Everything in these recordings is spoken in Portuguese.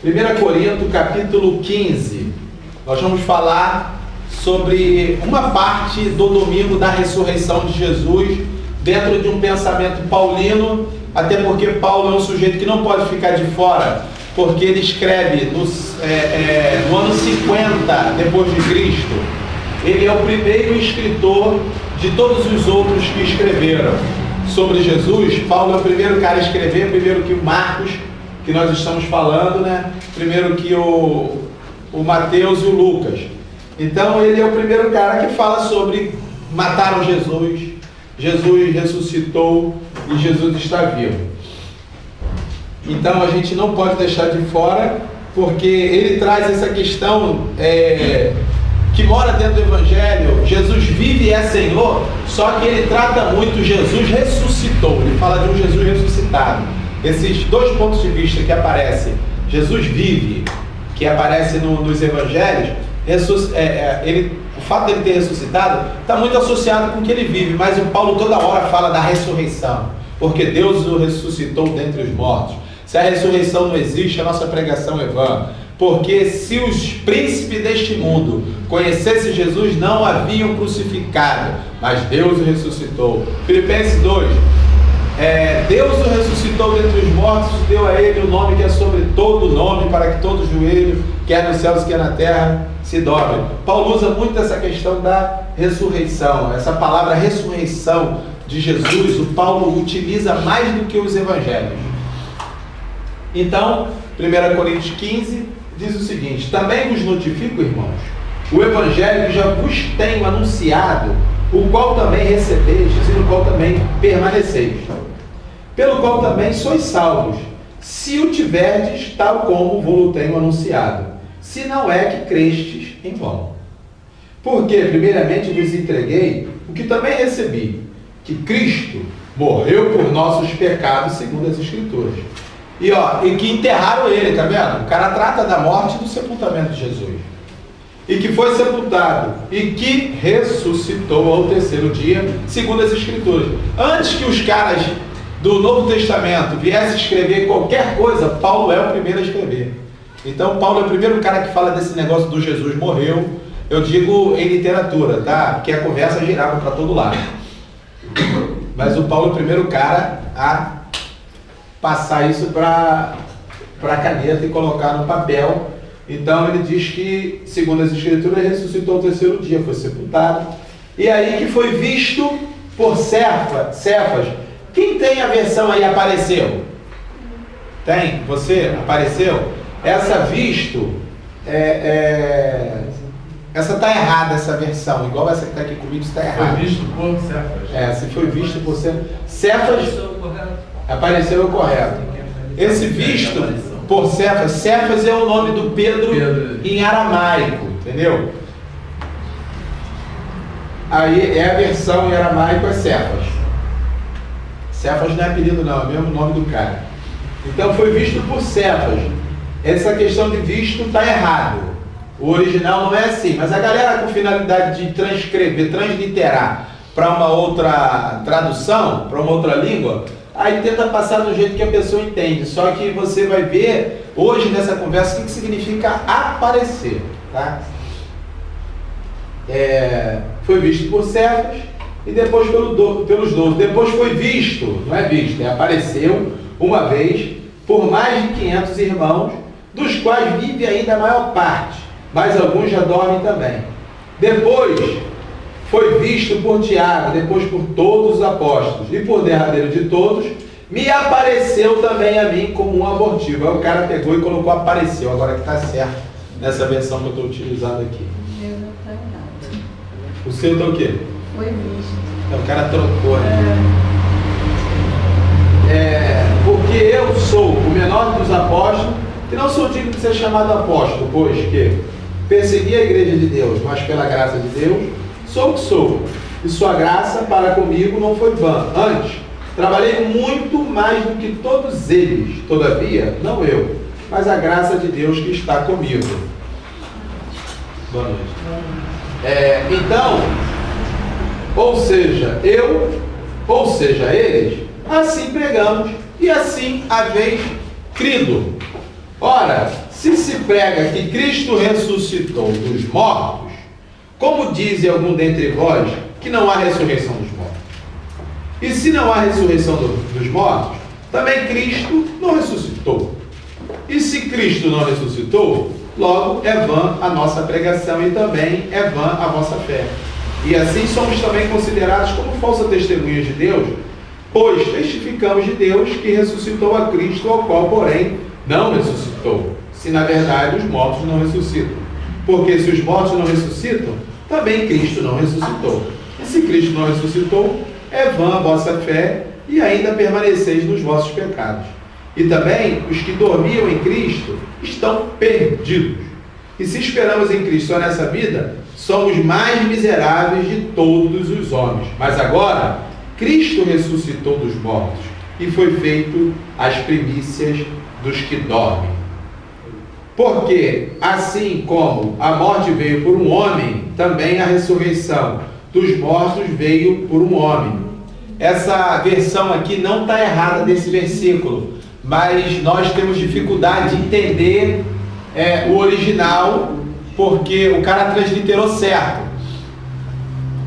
1 Coríntios capítulo 15. Nós vamos falar sobre uma parte do domingo da ressurreição de Jesus, dentro de um pensamento paulino, até porque Paulo é um sujeito que não pode ficar de fora, porque ele escreve no ano 50 depois de Cristo. Ele é o primeiro escritor de todos os outros que escreveram sobre Jesus. Paulo é o primeiro cara a escrever, primeiro que o Marcos, que nós estamos falando, né? Primeiro que o Mateus e o Lucas. Então ele é o primeiro cara que fala sobre mataram Jesus, Jesus ressuscitou e Jesus está vivo. Então a gente não pode deixar de fora, porque ele traz essa questão que mora dentro do Evangelho. Jesus vive e é Senhor, só que ele trata muito Jesus ressuscitou. Ele fala de um Jesus ressuscitado. Esses dois pontos de vista que aparecem, Jesus vive, que aparece nos Evangelhos, o fato dele ter ressuscitado está muito associado com o que ele vive, mas o Paulo toda hora fala da ressurreição, porque Deus o ressuscitou dentre os mortos. Se a ressurreição não existe, a nossa pregação é vã, porque se os príncipes deste mundo conhecessem Jesus, não o haviam crucificado, mas Deus o ressuscitou. Filipenses 2, Deus o ressuscitou dentre os mortos, deu a ele o nome que é sobre todo nome, para que todo joelho, quer nos céus, quer na terra, se dobre. Paulo usa muito essa questão da ressurreição, essa palavra ressurreição de Jesus, o Paulo utiliza mais do que os evangelhos. Então, 1 Coríntios 15 diz o seguinte: também vos notifico, irmãos, o evangelho que já vos tenho anunciado, o qual também recebestes e no qual também permaneceis, pelo qual também sois salvos, se o tiverdes tal como vos tenho anunciado, se não é que crestes em vão. Porque primeiramente vos entreguei o que também recebi, que Cristo morreu por nossos pecados segundo as Escrituras, e que enterraram ele, tá vendo? O cara trata da morte e do sepultamento de Jesus, e que foi sepultado e que ressuscitou ao terceiro dia segundo as Escrituras. Antes que os caras do Novo Testamento viessem escrever qualquer coisa, Paulo é o primeiro a escrever. Então Paulo é o primeiro cara que fala desse negócio do Jesus morreu. Eu digo em literatura, tá? Porque a conversa girava para todo lado, mas o Paulo é o primeiro cara a passar isso para a caneta e colocar no papel. Então ele diz que, segundo as Escrituras, ele ressuscitou ao terceiro dia, foi sepultado, e aí que foi visto por Cefas. Quem tem a versão aí apareceu? Tem? Você? Apareceu? Essa visto, essa está errada, essa versão, igual essa que está aqui comigo, está errada. Foi visto por Cefas. Se foi visto por Cefas, apareceu o correto. Esse visto por Cefas é o nome do Pedro em aramaico, entendeu? Aí é a versão em aramaico, é Cefas. Cefas não é apelido não, é o mesmo nome do cara. Então foi visto por Cefas. Essa questão de visto está errado. O original não é assim, mas a galera com finalidade de transcrever, transliterar para uma outra tradução, para uma outra língua, aí tenta passar do jeito que a pessoa entende. Só que você vai ver hoje nessa conversa o que significa aparecer, tá? Foi visto por Cefas e depois pelos 12. Depois foi visto, não é visto, apareceu uma vez por mais de 500 irmãos, dos quais vive ainda a maior parte, mas alguns já dormem também. Depois foi visto por Tiago, depois por todos os apóstolos, e por derradeiro de todos, me apareceu também a mim como um abortivo. Aí o cara pegou e colocou apareceu, agora que está certo nessa versão que eu estou utilizando aqui. O meu não está errado. O seu está o quê? Foi visto. Então, o cara trocou, né? Porque eu sou o menor dos apóstolos, que não sou digno de ser chamado apóstolo, pois que persegui a igreja de Deus, mas pela graça de Deus, sou o que sou, e sua graça para comigo não foi vã. Antes, trabalhei muito mais do que todos eles, todavia, não eu, mas a graça de Deus que está comigo. Boa noite. Então, ou seja, eles, assim pregamos, e assim haveis crido. Ora, se Se se prega que Cristo ressuscitou dos mortos, como dizem algum dentre vós que não há ressurreição dos mortos? E se não há ressurreição dos mortos, também Cristo não ressuscitou. E se Cristo não ressuscitou, logo é vã a nossa pregação e também é vã a vossa fé. E assim somos também considerados como falsas testemunhas de Deus, pois testificamos de Deus que ressuscitou a Cristo, ao qual, porém, não ressuscitou, se na verdade os mortos não ressuscitam. Porque se os mortos não ressuscitam, também Cristo não ressuscitou. E se Cristo não ressuscitou, é vã a vossa fé e ainda permaneceis nos vossos pecados. E também os que dormiam em Cristo estão perdidos. E se esperamos em Cristo só nessa vida, somos mais miseráveis de todos os homens. Mas agora, Cristo ressuscitou dos mortos e foi feito as primícias dos que dormem. Porque, assim como a morte veio por um homem, também a ressurreição dos mortos veio por um homem. Essa versão aqui não está errada desse versículo, mas nós temos dificuldade de entender o original, porque o cara transliterou certo.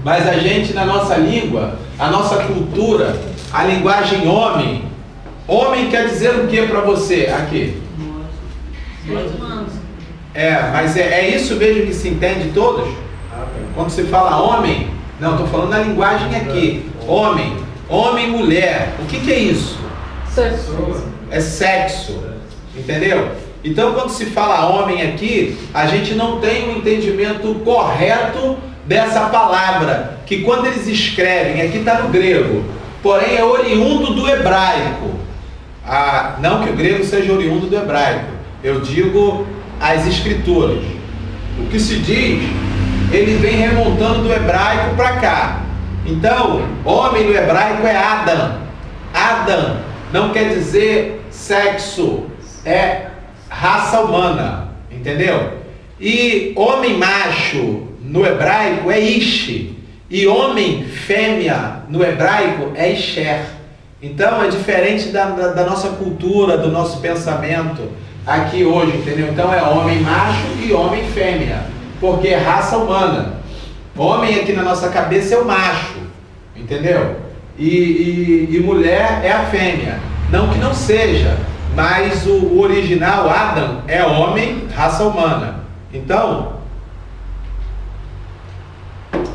Mas a gente, na nossa língua, a nossa cultura, a linguagem homem quer dizer o que para você aqui? Mas é isso mesmo que se entende todos? Quando se fala homem, não, estou falando na linguagem aqui. Homem, mulher. O que é isso? Sexo. É sexo. Entendeu? Então, quando se fala homem aqui, a gente não tem um entendimento correto dessa palavra, que quando eles escrevem, aqui está no grego, porém é oriundo do hebraico. Não que o grego seja oriundo do hebraico, eu digo as escrituras. O que se diz, ele vem remontando do hebraico para cá. Então, homem no hebraico é Adam. Adam não quer dizer sexo, é raça humana, entendeu? E homem macho no hebraico é Ish, e homem fêmea no hebraico é Isher. Então é diferente da nossa cultura, do nosso pensamento aqui hoje, entendeu? Então é homem macho e homem fêmea, porque é raça humana. Homem aqui na nossa cabeça é o macho, entendeu? E mulher é a fêmea. Não que não seja, mas o original, Adam, é homem, raça humana. Então,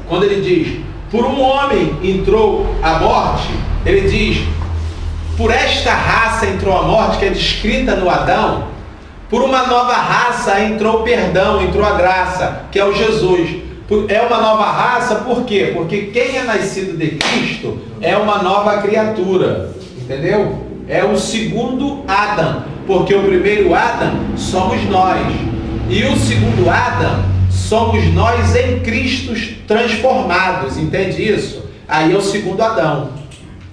quando ele diz, por um homem entrou a morte, ele diz, por esta raça entrou a morte, que é descrita no Adão, por uma nova raça entrou o perdão, entrou a graça, que é o Jesus. É uma nova raça, por quê? Porque quem é nascido de Cristo é uma nova criatura, entendeu? É o segundo Adão, porque o primeiro Adão somos nós, e o segundo Adão somos nós em Cristo transformados, entende isso? Aí é o segundo Adão.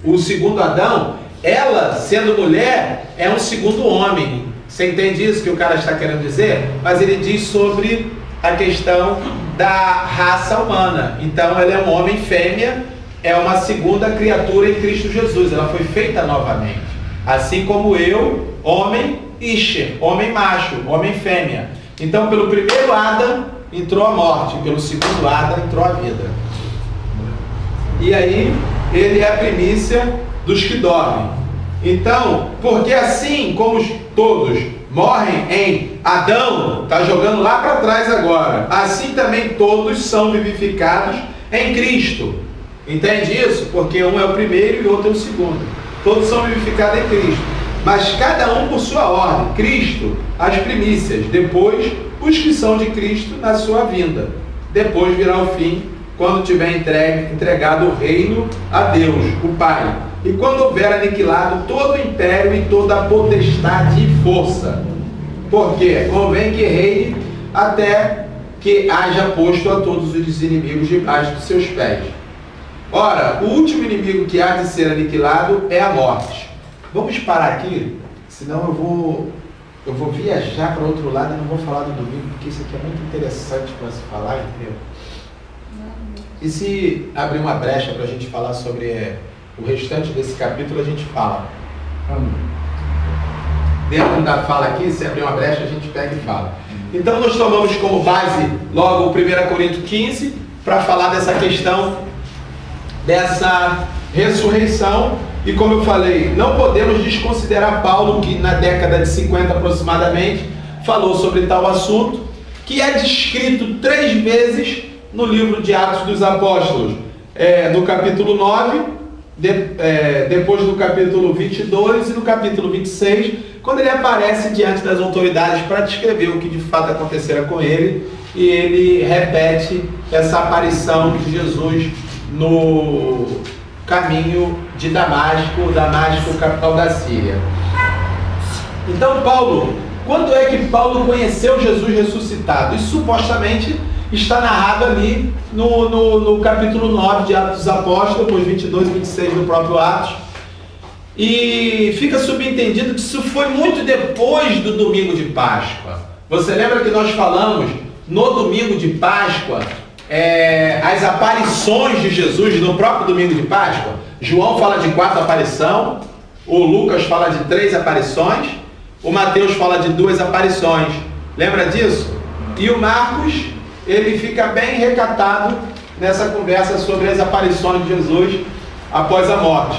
O segundo Adão, ela sendo mulher, é um segundo homem. Você entende isso que o cara está querendo dizer? Mas ele diz sobre a questão da raça humana. Então ela é um homem fêmea, é uma segunda criatura em Cristo Jesus, ela foi feita novamente. Assim como eu, homem, Isher, homem macho, homem fêmea. Então pelo primeiro Adão entrou a morte, pelo segundo Adão entrou a vida. E aí ele é a primícia dos que dormem. Então, porque assim como todos morrem em Adão, está jogando lá para trás agora, assim também todos são vivificados em Cristo. Entende isso? Porque um é o primeiro e o outro é o segundo. Todos são vivificados em Cristo, mas cada um por sua ordem. Cristo, as primícias, depois os que são de Cristo na sua vinda. Depois virá o fim, quando tiver entregado o reino a Deus, o Pai. E quando houver aniquilado todo o império e toda a potestade e força. Porque convém que reine até que haja posto a todos os inimigos debaixo dos seus pés. Ora, o último inimigo que há de ser aniquilado é a morte. Vamos parar aqui, senão eu vou viajar para outro lado e não vou falar do domingo, porque isso aqui é muito interessante para se falar, entendeu? E se abrir uma brecha para a gente falar sobre o restante desse capítulo, a gente fala. dentro da fala aqui, se abrir uma brecha, a gente pega e fala. Então nós tomamos como base logo o 1 Coríntios 15, para falar dessa questão, dessa ressurreição. E como eu falei, não podemos desconsiderar Paulo, que na década de 50 aproximadamente, falou sobre tal assunto, que é descrito 3 vezes no livro de Atos dos Apóstolos, no capítulo 9, depois do capítulo 22 e no capítulo 26, quando ele aparece diante das autoridades para descrever o que de fato acontecera com ele, e ele repete essa aparição de Jesus no caminho de Damasco, capital da Síria. Então Paulo, quando é que Paulo conheceu Jesus ressuscitado? Isso supostamente está narrado ali no capítulo 9 de Atos dos Apóstolos, depois 22 e 26 do próprio Atos. E fica subentendido que isso foi muito depois do domingo de Páscoa. Você lembra que nós falamos no domingo de Páscoa, as aparições de Jesus no próprio domingo de Páscoa? João fala de 4 aparições, o Lucas fala de 3 aparições, o Mateus fala de 2 aparições. Lembra disso? E o Marcos, ele fica bem recatado nessa conversa sobre as aparições de Jesus após a morte.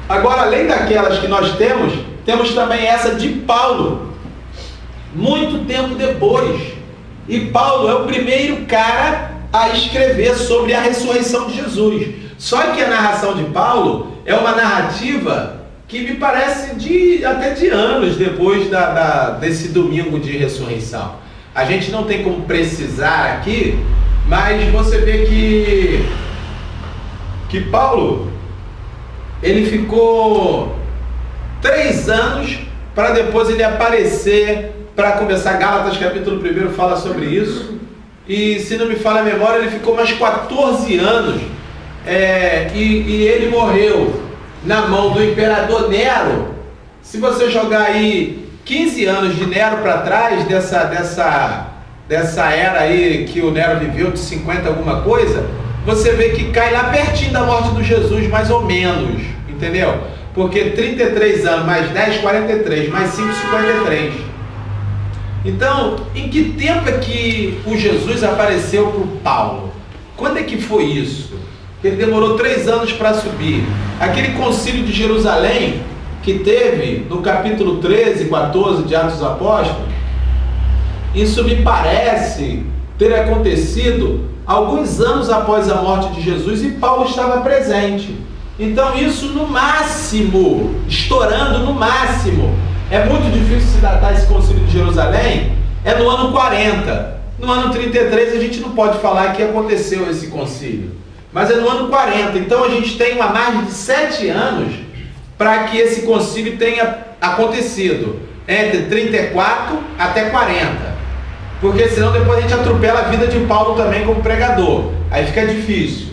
Agora, além daquelas que nós temos também essa de Paulo, muito tempo depois. E Paulo é o primeiro cara a escrever sobre a ressurreição de Jesus. Só que a narração de Paulo é uma narrativa que me parece até de anos depois desse domingo de ressurreição. A gente não tem como precisar aqui, mas você vê que Paulo, ele ficou 3 anos para depois ele aparecer, para começar. Gálatas capítulo 1 fala sobre isso, e se não me falha a memória, ele ficou mais 14 anos, e ele morreu na mão do imperador Nero. Se você jogar aí 15 anos de Nero para trás, dessa era aí que o Nero viveu, de 50 alguma coisa, você vê que cai lá pertinho da morte do Jesus, mais ou menos, entendeu? Porque 33 anos, mais 10, 43, mais 5, 53. Então, em que tempo é que o Jesus apareceu para o Paulo? Quando é que foi isso? Ele demorou 3 anos para subir. Aquele concílio de Jerusalém que teve no capítulo 13 e 14 de Atos dos Apóstolos, isso me parece ter acontecido alguns anos após a morte de Jesus, e Paulo estava presente. Então isso no máximo, estourando no máximo, é muito difícil se datar esse concílio de Jerusalém, é no ano 40. No ano 33 a gente não pode falar que aconteceu esse concílio, mas é no ano 40. Então a gente tem uma margem de 7 anos para que esse concílio tenha acontecido, entre 34 até 40. Porque senão depois a gente atropela a vida de Paulo também como pregador. Aí fica difícil.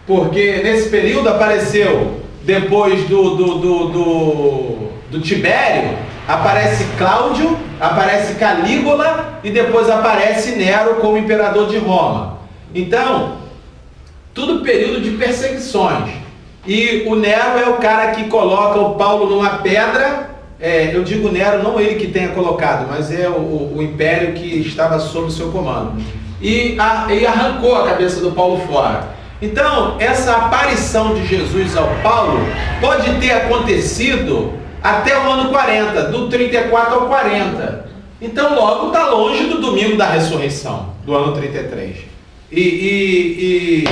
Porque nesse período apareceu, depois do Tibério, aparece Cláudio, aparece Calígula e depois aparece Nero como imperador de Roma. Então, tudo período de perseguições. E o Nero é o cara que coloca o Paulo numa pedra. Eu digo Nero, não ele que tenha colocado, mas é o império que estava sob o seu comando. E arrancou a cabeça do Paulo fora. Então, essa aparição de Jesus ao Paulo pode ter acontecido até o ano 40, do 34 ao 40. Então, logo está longe do domingo da ressurreição, do ano 33. E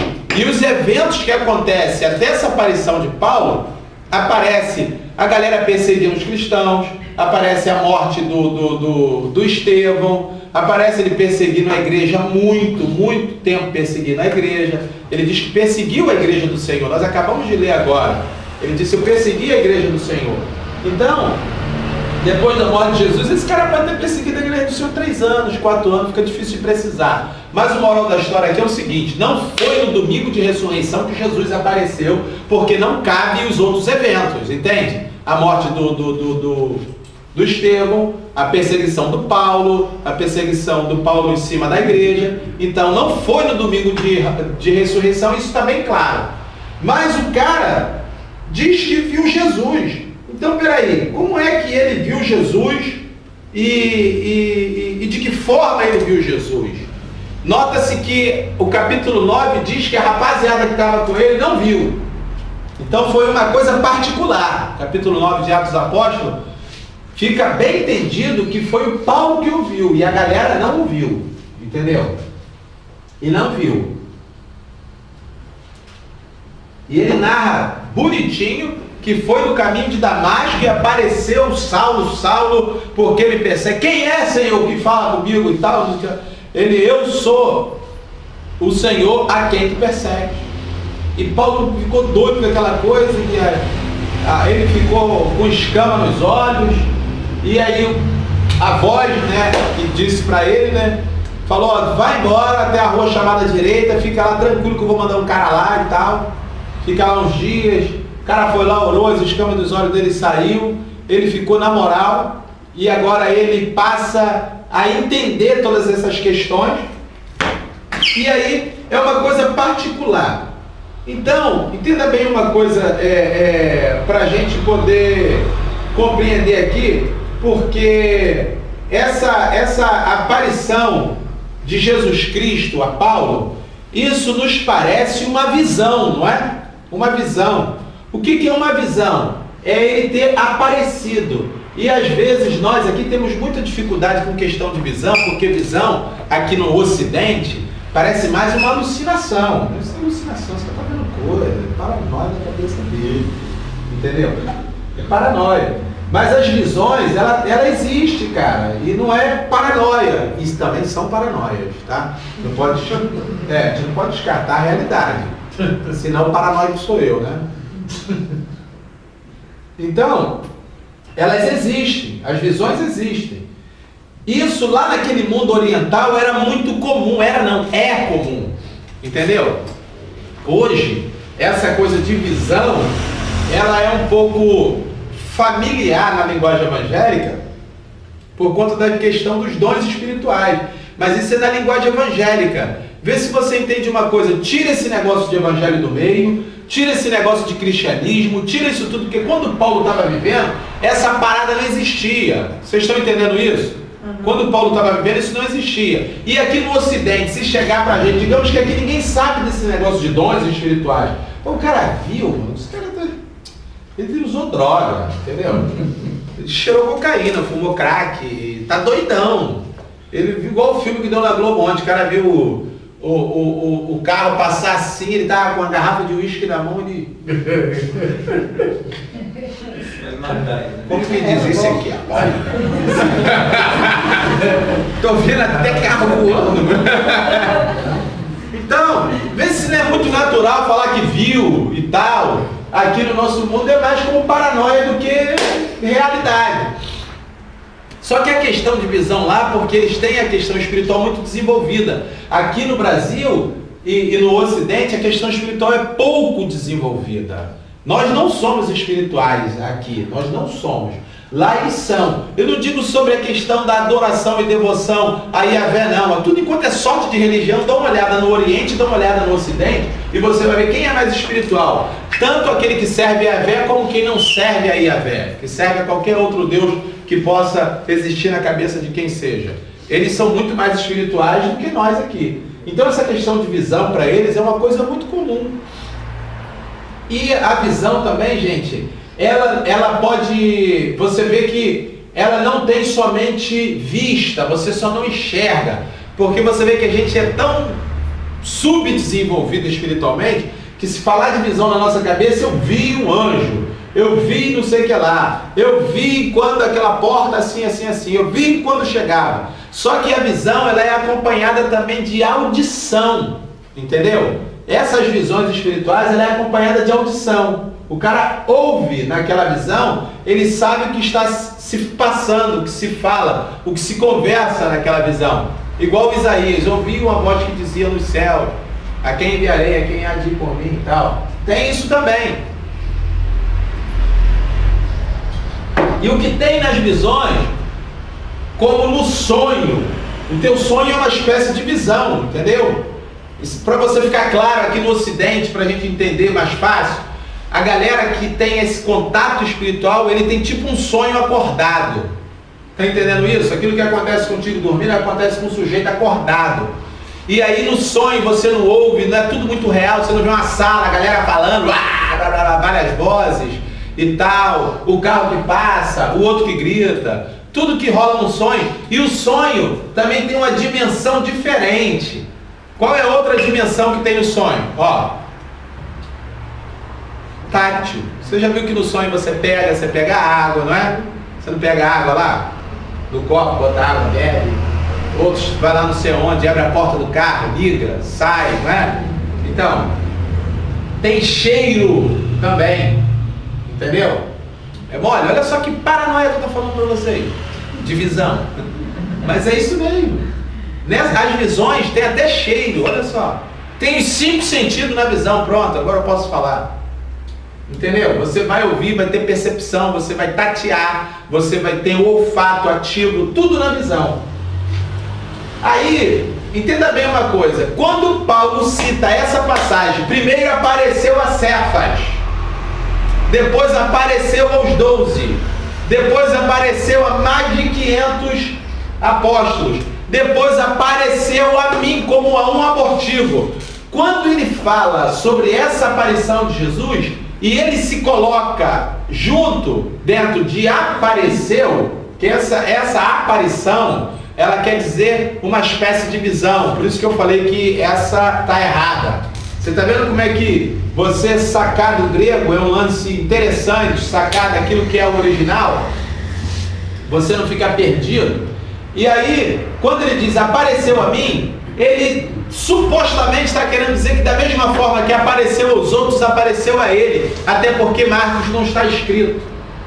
os eventos que acontecem até essa aparição de Paulo, aparece a galera perseguindo os cristãos, aparece a morte do Estevão, aparece ele perseguindo a igreja, muito tempo perseguindo a igreja. Ele diz que perseguiu a igreja do Senhor. Nós acabamos de ler agora. Ele disse: eu persegui a igreja do Senhor. Então, depois da morte de Jesus, esse cara pode ter perseguido a igreja do Senhor 3 anos, 4 anos, fica difícil de precisar. Mas o moral da história aqui é o seguinte: não foi no domingo de ressurreição que Jesus apareceu, porque não cabe os outros eventos, entende? A morte do Estevão, a perseguição do Paulo, a perseguição do Paulo em cima da igreja. Então não foi no domingo de ressurreição, isso está bem claro. Mas o cara diz que viu Jesus. Então, peraí, como é que ele viu Jesus e de que forma ele viu Jesus? Nota-se que o capítulo 9 diz que a rapaziada que estava com ele não viu. Então foi uma coisa particular. Capítulo 9 de Atos dos Apóstolos, fica bem entendido que foi o Paulo que o viu e a galera não o viu. Entendeu? E não viu. E ele narra bonitinho que foi no caminho de Damasco e apareceu Saulo, porque ele persegue. Quem é, Senhor, que fala comigo e tal? Ele, eu sou o Senhor a quem tu persegue. E Paulo ficou doido com aquela coisa, e ele ficou com escama nos olhos, e aí a voz, né, que disse para ele, né, falou, ó, vai embora até a rua chamada direita, fica lá tranquilo que eu vou mandar um cara lá e tal, fica lá uns dias. O cara foi lá, orou, as escamas dos olhos dele saiu, ele ficou na moral, e agora ele passa a entender todas essas questões, e aí é uma coisa particular. Então, entenda bem uma coisa para a gente poder compreender aqui, porque essa aparição de Jesus Cristo a Paulo, isso nos parece uma visão, não é? Uma visão. O que é uma visão? É ele ter aparecido. E às vezes nós aqui temos muita dificuldade com questão de visão, porque visão aqui no Ocidente parece mais uma alucinação. Isso é alucinação, você está vendo coisa, é paranoia na cabeça dele. Entendeu? É paranoia. Mas as visões, ela existe, cara, e não é paranoia. Isso também são paranoias, tá? Não pode, a gente não pode descartar a realidade. Senão o paranoico sou eu, né? Então, elas existem, as visões existem. Isso lá naquele mundo oriental era muito comum, é comum, entendeu? Hoje, essa coisa de visão, ela é um pouco familiar na linguagem evangélica, por conta da questão dos dons espirituais, mas isso é na linguagem evangélica. Vê se você entende uma coisa, tira esse negócio de evangelho do meio, tira esse negócio de cristianismo, tira isso tudo, porque quando Paulo estava vivendo, essa parada não existia. Vocês estão entendendo isso? Quando Paulo estava vivendo, isso não existia. E aqui no Ocidente, se chegar pra gente, digamos que aqui ninguém sabe desse negócio de dons espirituais. Pô, o cara viu, mano, esse cara ele usou droga, entendeu? Ele cheirou cocaína, fumou crack, tá doidão. Ele viu igual o filme que deu na Globo ontem, o cara viu o carro passar assim, ele tava com uma garrafa de uísque na mão e... Como que diz isso aqui? Tô vendo até carro voando. Então, vê se não é muito natural falar que viu e tal. Aqui no nosso mundo é mais como paranoia do que realidade. Só que a questão de visão lá, porque eles têm a questão espiritual muito desenvolvida. Aqui no Brasil e no Ocidente, a questão espiritual é pouco desenvolvida. Nós não somos espirituais aqui, nós não somos. Lá eles são. Eu não digo sobre a questão da adoração e devoção a Yahvé, não. Tudo enquanto é sorte de religião, dá uma olhada no Oriente, dá uma olhada no Ocidente, e você vai ver quem é mais espiritual. Tanto aquele que serve a Yahvé, como quem não serve a Yahvé, que serve a qualquer outro Deus que possa existir na cabeça de quem seja. Eles são muito mais espirituais do que nós aqui. Então essa questão de visão para eles é uma coisa muito comum. E a visão também, gente, ela pode... Você vê que ela não tem somente vista, você só não enxerga. Porque você vê que a gente é tão subdesenvolvido espiritualmente, que se falar de visão na nossa cabeça, eu vi um anjo, eu vi não sei o que lá, eu vi quando aquela porta assim, assim, assim, eu vi quando chegava. Só que a visão, ela é acompanhada também de audição, entendeu? Essas visões espirituais, ela é acompanhada de audição. O cara ouve naquela visão, ele sabe o que está se passando, o que se fala, o que se conversa naquela visão. Igual Isaías, ouvi uma voz que dizia no céu, a quem enviarei, a quem há de ir por mim e tal. Tem isso também. E o que tem nas visões, como no sonho, o teu sonho é uma espécie de visão, entendeu? Para você ficar claro aqui no Ocidente, para a gente entender mais fácil, a galera que tem esse contato espiritual, ele tem tipo um sonho acordado. Tá entendendo isso? Aquilo que acontece contigo dormindo, acontece com o sujeito acordado. E aí no sonho você não ouve, não é tudo muito real, você não vê uma sala, a galera falando, várias vozes e tal, o carro que passa, o outro que grita, tudo que rola no sonho. E o sonho também tem uma dimensão diferente. Qual é a outra dimensão que tem no sonho? Ó, tátil. Você já viu que no sonho você pega a água, não é? Você não pega a água lá no copo, bota água, bebe. Outros vai lá não sei onde, abre a porta do carro, liga, sai, não é? Então, tem cheiro também, entendeu? É mole, olha só que paranoia que eu estou falando para vocês, de visão. Mas é isso mesmo. As visões têm até cheiro, olha só. Tem os 5 sentidos na visão, pronto, agora eu posso falar. Entendeu? Você vai ouvir, vai ter percepção, você vai tatear, você vai ter o olfato ativo, tudo na visão. Aí, entenda bem uma coisa, quando Paulo cita essa passagem, primeiro apareceu a Cefas, depois apareceu aos 12, depois apareceu a mais de 500 apóstolos, depois apareceu a mim como a um abortivo. Quando ele fala sobre essa aparição de Jesus, e ele se coloca junto, dentro de apareceu, que essa aparição, ela quer dizer uma espécie de visão. Por isso que eu falei que essa está errada. Você está vendo como é que você sacar do grego é um lance interessante, sacar daquilo que é o original? Você não fica perdido. E aí, quando ele diz apareceu a mim, ele supostamente está querendo dizer que da mesma forma que apareceu aos outros, apareceu a ele. Até porque Marcos não está escrito.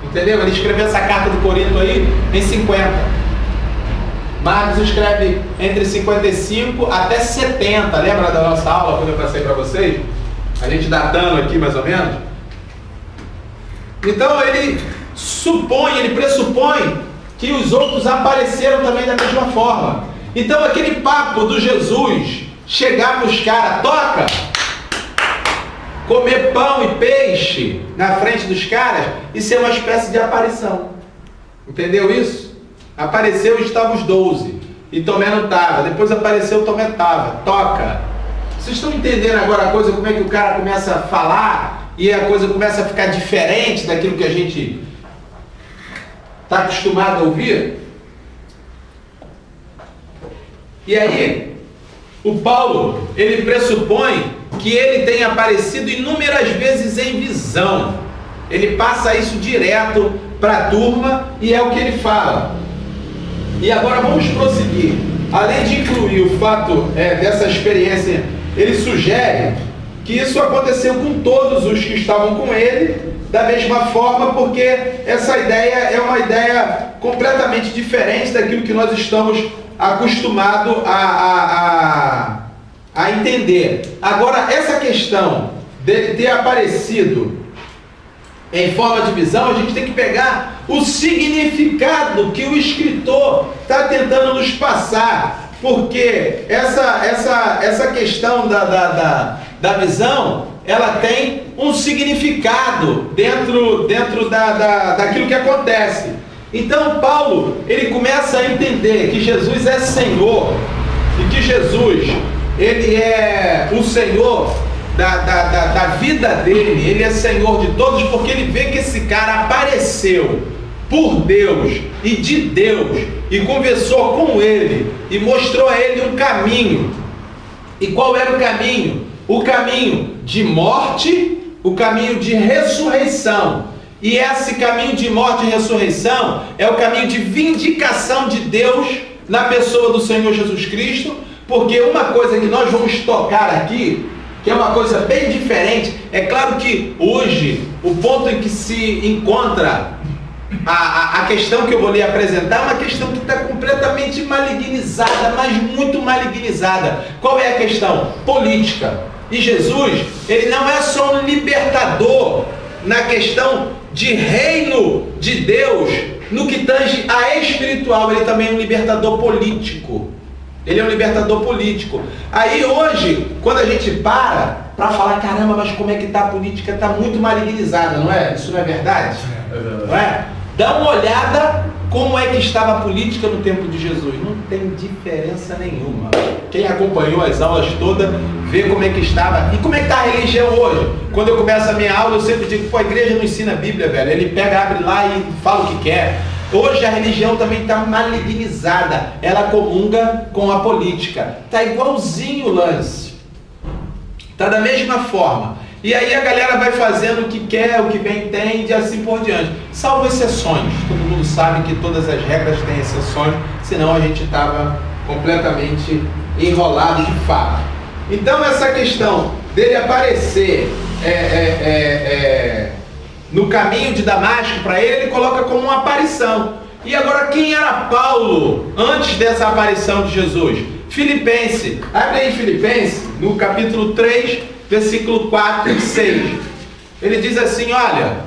Entendeu? Ele escreveu essa carta do Corinto aí em 50. Marcos escreve entre 55 até 70. Lembra da nossa aula quando eu passei para vocês? A gente datando aqui mais ou menos. Então ele pressupõe que os outros apareceram também da mesma forma. Então aquele papo do Jesus chegar para os caras, toca, comer pão e peixe na frente dos caras, isso é uma espécie de aparição. Entendeu isso? Apareceu e estavam os 12, e Tomé não estava. Depois apareceu, Tomé estava. Toca. Vocês estão entendendo agora a coisa, como é que o cara começa a falar, e a coisa começa a ficar diferente daquilo que a gente está acostumado a ouvir? E aí, o Paulo, ele pressupõe que ele tem aparecido inúmeras vezes em visão. Ele passa isso direto para a turma, e é o que ele fala. E agora vamos prosseguir. Além de incluir o fato dessa experiência, ele sugere que isso aconteceu com todos os que estavam com ele, da mesma forma, porque essa ideia é uma ideia completamente diferente daquilo que nós estamos acostumados a entender. Agora, essa questão dele ter aparecido em forma de visão, a gente tem que pegar o significado que o escritor está tentando nos passar, porque essa questão da visão, ela tem um significado dentro daquilo que acontece. Então Paulo, ele começa a entender que Jesus é Senhor, e que Jesus, ele é o Senhor da vida dele, ele é Senhor de todos, porque ele vê que esse cara apareceu por Deus e de Deus, e conversou com ele, e mostrou a ele um caminho. E qual era o caminho? O caminho de morte, o caminho de ressurreição. E esse caminho de morte e ressurreição é o caminho de vindicação de Deus na pessoa do Senhor Jesus Cristo, porque uma coisa que nós vamos tocar aqui, que é uma coisa bem diferente, é claro que hoje o ponto em que se encontra a questão que eu vou lhe apresentar é uma questão que está completamente malignizada, mas muito malignizada. Qual é a questão? Política. E Jesus, ele não é só um libertador na questão de reino de Deus, no que tange a espiritual, ele também é um libertador político. Ele é um libertador político. Aí hoje, quando a gente para para falar, caramba, mas como é que está a política? Está muito malignizada, não é? Isso não é verdade? Não é? Dá uma olhada como é que estava a política no tempo de Jesus. Não tem diferença nenhuma. Quem acompanhou as aulas todas, vê como é que estava. E como é que está a religião hoje? Quando eu começo a minha aula, eu sempre digo, pô, a igreja não ensina a Bíblia, velho. Ele pega, abre lá e fala o que quer. Hoje a religião também está malignizada. Ela comunga com a política. Está igualzinho o lance. Está da mesma forma. E aí a galera vai fazendo o que quer, o que bem entende, e assim por diante. Salvo exceções. Todo mundo sabe que todas as regras têm exceções, senão a gente estava completamente enrolado de fato. Então essa questão dele aparecer no caminho de Damasco para ele coloca como uma aparição. E agora quem era Paulo antes dessa aparição de Jesus? Filipenses. Abre aí Filipenses, no capítulo 3, versículo 4 e 6. Ele diz assim, olha,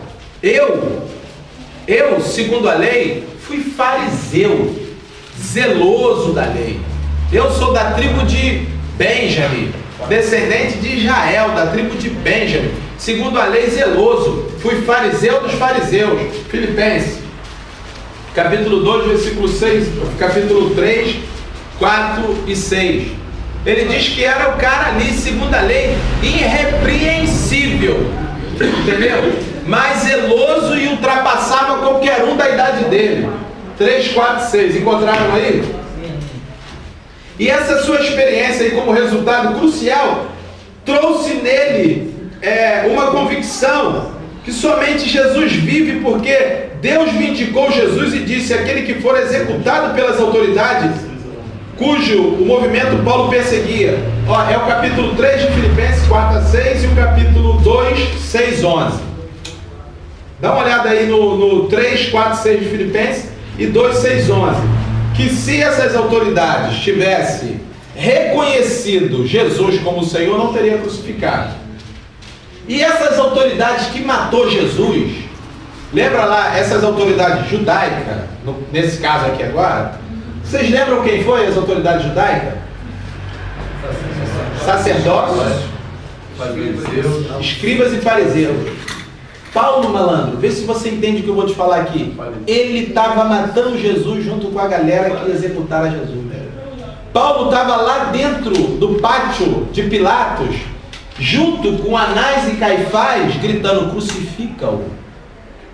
eu, segundo a lei, fui fariseu, zeloso da lei. Eu sou da tribo de Benjamim, descendente de Israel, da tribo de Benjamim. Segundo a lei, zeloso. Fui fariseu dos fariseus. Filipenses, capítulo 2, versículo 6, capítulo 3, 4 e 6. Ele diz que era o cara ali, segundo a lei, irrepreensível, entendeu? Mas zeloso e ultrapassava qualquer um da idade dele. 3, 4, 6, encontraram aí? E essa sua experiência aí, como resultado crucial, trouxe nele uma convicção que somente Jesus vive, porque Deus vindicou Jesus e disse, aquele que for executado pelas autoridades, cujo o movimento Paulo perseguia. Ó, é o capítulo 3 de Filipenses, 4 a 6, e o capítulo 2, 6, 11. Dá uma olhada aí no 3, 4, 6 de Filipenses e 2, 6, 11. Que se essas autoridades tivessem reconhecido Jesus como Senhor, não teria crucificado. E essas autoridades que matou Jesus, lembra lá, essas autoridades judaicas, nesse caso aqui agora, vocês lembram quem foi as autoridades judaicas? Sacerdotes, escribas e fariseus. Paulo, malandro, vê se você entende o que eu vou te falar aqui. Ele estava matando Jesus junto com a galera que executara Jesus. Paulo estava lá dentro do pátio de Pilatos, junto com Anás e Caifás, gritando, crucifica-o.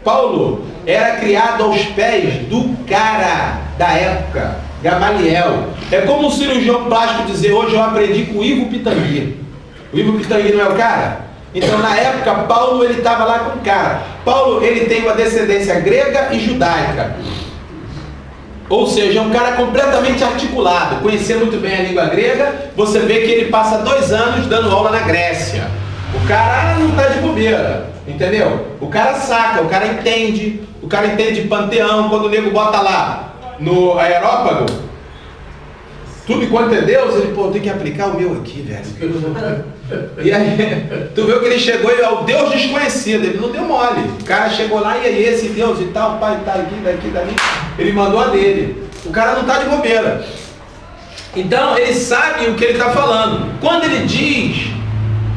Paulo era criado aos pés do cara da época, Gamaliel. É como um cirurgião plástico dizer, hoje eu aprendi com o Ivo Pitangui. O Ivo Pitangui não é o cara? Então na época Paulo ele estava lá com o cara. Paulo ele tem uma descendência grega e judaica. Ou seja, é um cara completamente articulado, conhecia muito bem a língua grega. Você vê que ele passa 2 anos dando aula na Grécia. O cara não está de bobeira, entendeu? O cara saca, o cara entende panteão. Quando o nego bota lá no aerópago, tudo enquanto é Deus, ele, pô, tem que aplicar o meu aqui, velho. E aí, tu viu que ele chegou e é o Deus desconhecido, ele não deu mole. O cara chegou lá e aí, esse Deus e tal, pai, tá aqui, daqui, dali. Ele mandou a dele. O cara não tá de bobeira. Então, ele sabe o que ele está falando. Quando ele diz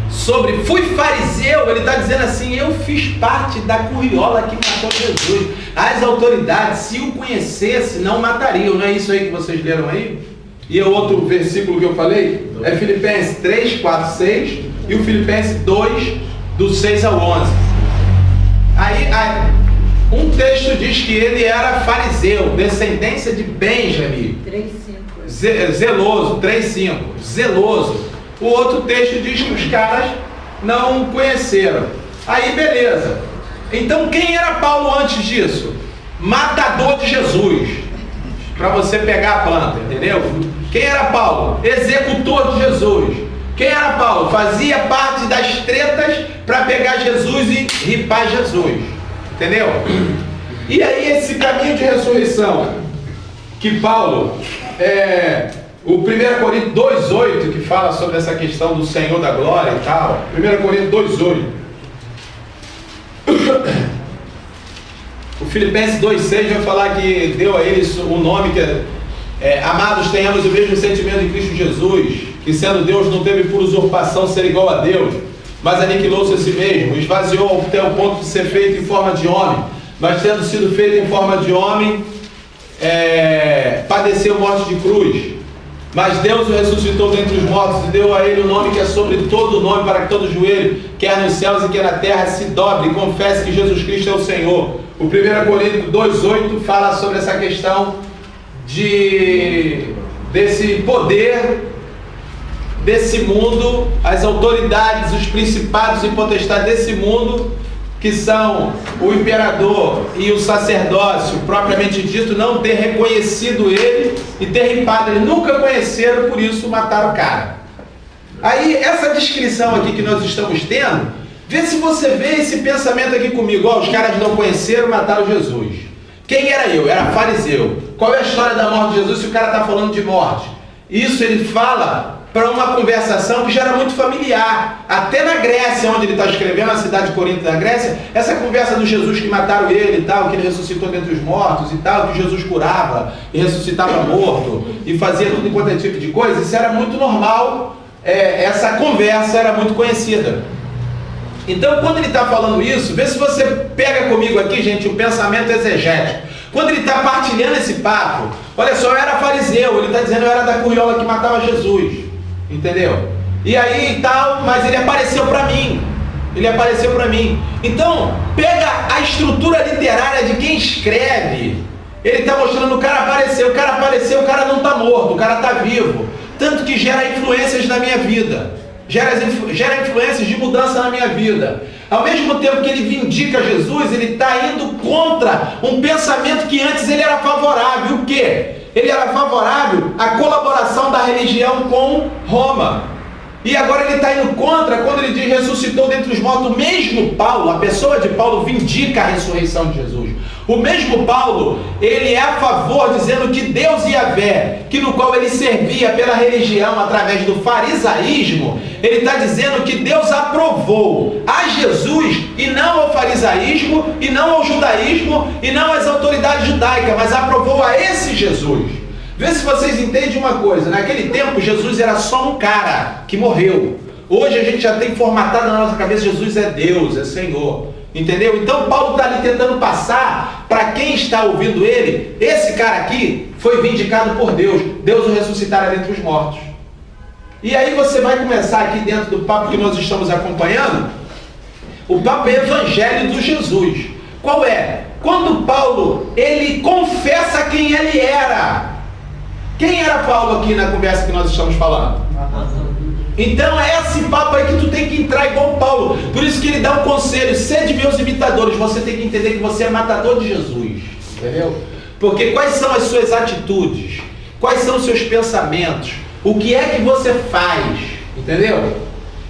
sobre fui fariseu, ele está dizendo assim, eu fiz parte da curriola que matou Jesus. As autoridades, se o conhecessem, não matariam. Não é isso aí que vocês leram aí? E o outro versículo que eu falei é Filipenses 3, 4, 6 e o Filipenses 2, do 6 ao 11. Aí um texto diz que ele era fariseu, descendência de Benjamim. 3,5. Zeloso, 3,5. Zeloso. O outro texto diz que os caras não conheceram. Aí beleza. Então quem era Paulo antes disso? Matador de Jesus. Para você pegar a planta, entendeu? Quem era Paulo? Executor de Jesus. Quem era Paulo? Fazia parte das tretas para pegar Jesus e ripar Jesus. Entendeu? E aí esse caminho de ressurreição que Paulo, o 1 Coríntios 2,8, que fala sobre essa questão do Senhor da glória e tal. 1 Coríntios 2,8. O Filipenses 2,6 vai falar que deu a eles o nome que amados, tenhamos o mesmo sentimento em Cristo Jesus, que sendo Deus não teve por usurpação ser igual a Deus, mas aniquilou-se a si mesmo, esvaziou até o ponto de ser feito em forma de homem, mas tendo sido feito em forma de homem, padeceu morte de cruz. Mas Deus o ressuscitou dentre os mortos e deu a ele o nome que é sobre todo nome, para que todo joelho, quer nos céus e quer na terra, se dobre e confesse que Jesus Cristo é o Senhor. O 1 Coríntios 2,8 fala sobre essa questão desse poder desse mundo, as autoridades, os principados e potestades desse mundo, que são o imperador e o sacerdócio, propriamente dito, não ter reconhecido ele e ter ripado. Eles nunca conheceram, por isso mataram o cara. Aí, essa descrição aqui que nós estamos tendo, vê se você vê esse pensamento aqui comigo. Ó, os caras não conheceram, mataram Jesus. Quem era eu? Era fariseu. Qual é a história da morte de Jesus se o cara está falando de morte? Isso ele fala para uma conversação que já era muito familiar. Até na Grécia, onde ele está escrevendo, na cidade de Corinto da Grécia, essa conversa do Jesus que mataram ele e tal, que ele ressuscitou dentre os mortos e tal, que Jesus curava e ressuscitava morto e fazia tudo enquanto é tipo de coisa, isso era muito normal, essa conversa era muito conhecida. Então, quando ele está falando isso, vê se você pega comigo aqui, gente, o pensamento exegético. Quando ele está partilhando esse papo, olha só, eu era fariseu, ele está dizendo eu era da curiola que matava Jesus. Entendeu? E aí e tal, mas ele apareceu para mim. Ele apareceu para mim. Então, pega a estrutura literária de quem escreve. Ele está mostrando, o cara apareceu, o cara não está morto, o cara está vivo. Tanto que gera influências na minha vida. Gera influências de mudança na minha vida. Ao mesmo tempo que ele vindica Jesus, ele está indo contra um pensamento que antes ele era favorável. O quê? Ele era favorável à colaboração da religião com Roma. E agora ele está indo contra quando ele diz ressuscitou dentre os mortos. O mesmo Paulo, a pessoa de Paulo, vindica a ressurreição de Jesus. O mesmo Paulo, ele é a favor, dizendo que Deus Yahvé, que no qual ele servia pela religião através do farisaísmo, ele está dizendo que Deus aprovou a Jesus e não ao farisaísmo, e não ao judaísmo, e não às autoridades judaicas, mas aprovou a esse Jesus. Vê se vocês entendem uma coisa. Naquele tempo, Jesus era só um cara que morreu. Hoje a gente já tem formatado na nossa cabeça, Jesus é Deus, é Senhor. Entendeu? Então Paulo está ali tentando passar para quem está ouvindo ele, esse cara aqui foi vindicado por Deus. Deus o ressuscitará dentre os mortos. E aí você vai começar aqui dentro do papo que nós estamos acompanhando, o papo é evangelho do Jesus. Qual é? Quando Paulo, ele confessa quem ele era. Quem era Paulo aqui na conversa que nós estamos falando? Então é esse papo aí que tu tem que entrar igual Paulo. Por isso que ele dá um conselho: sede meus imitadores. Você tem que entender que você é matador de Jesus. Entendeu? Porque quais são as suas atitudes? Quais são os seus pensamentos? O que é que você faz? Entendeu?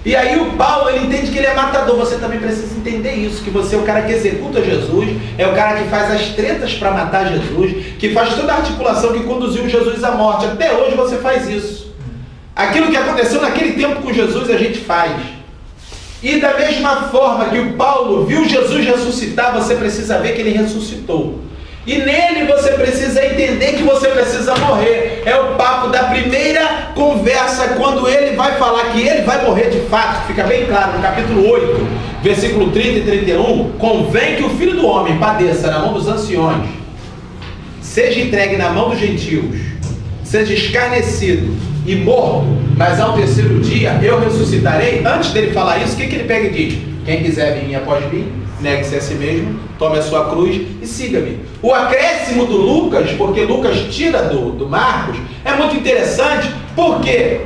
E aí o Paulo, ele entende que ele é matador. Você também precisa entender isso, que você é o cara que executa Jesus, é o cara que faz as tretas para matar Jesus, que faz toda a articulação que conduziu Jesus à morte. Até hoje você faz isso. Aquilo que aconteceu naquele tempo com Jesus, a gente faz. E da mesma forma que o Paulo viu Jesus ressuscitar, você precisa ver que ele ressuscitou. E nele você precisa entender que você precisa morrer. É o papo da primeira conversa, quando ele vai falar que ele vai morrer de fato. Fica bem claro no capítulo 8, versículo 30 e 31. Convém que o Filho do Homem padeça na mão dos anciões, seja entregue na mão dos gentios, seja escarnecido e morto, mas ao terceiro dia eu ressuscitarei. Antes dele falar isso, o que ele pega e diz? Quem quiser vir após mim, negue-se a si mesmo, tome a sua cruz e siga-me. O acréscimo do Lucas, porque Lucas tira do Marcos, é muito interessante, porque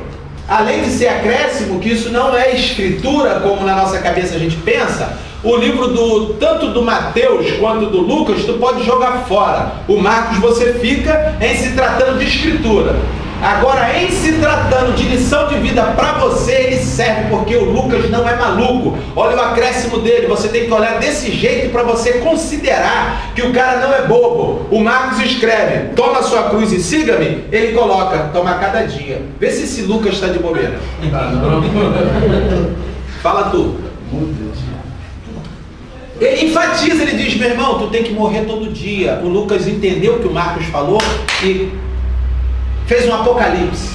além de ser acréscimo, que isso não é escritura como na nossa cabeça a gente pensa, o livro tanto do Mateus quanto do Lucas tu pode jogar fora. O Marcos você fica em se tratando de escritura. Agora, em se tratando de lição de vida para você, ele serve, porque o Lucas não é maluco. Olha o acréscimo dele, você tem que olhar desse jeito para você considerar que o cara não é bobo. O Marcos escreve, toma a sua cruz e siga-me. Ele coloca, toma cada dia. Vê se esse Lucas está de bobeira. Fala tu. Ele enfatiza, ele diz, meu irmão, tu tem que morrer todo dia. O Lucas entendeu o que o Marcos falou e fez um apocalipse.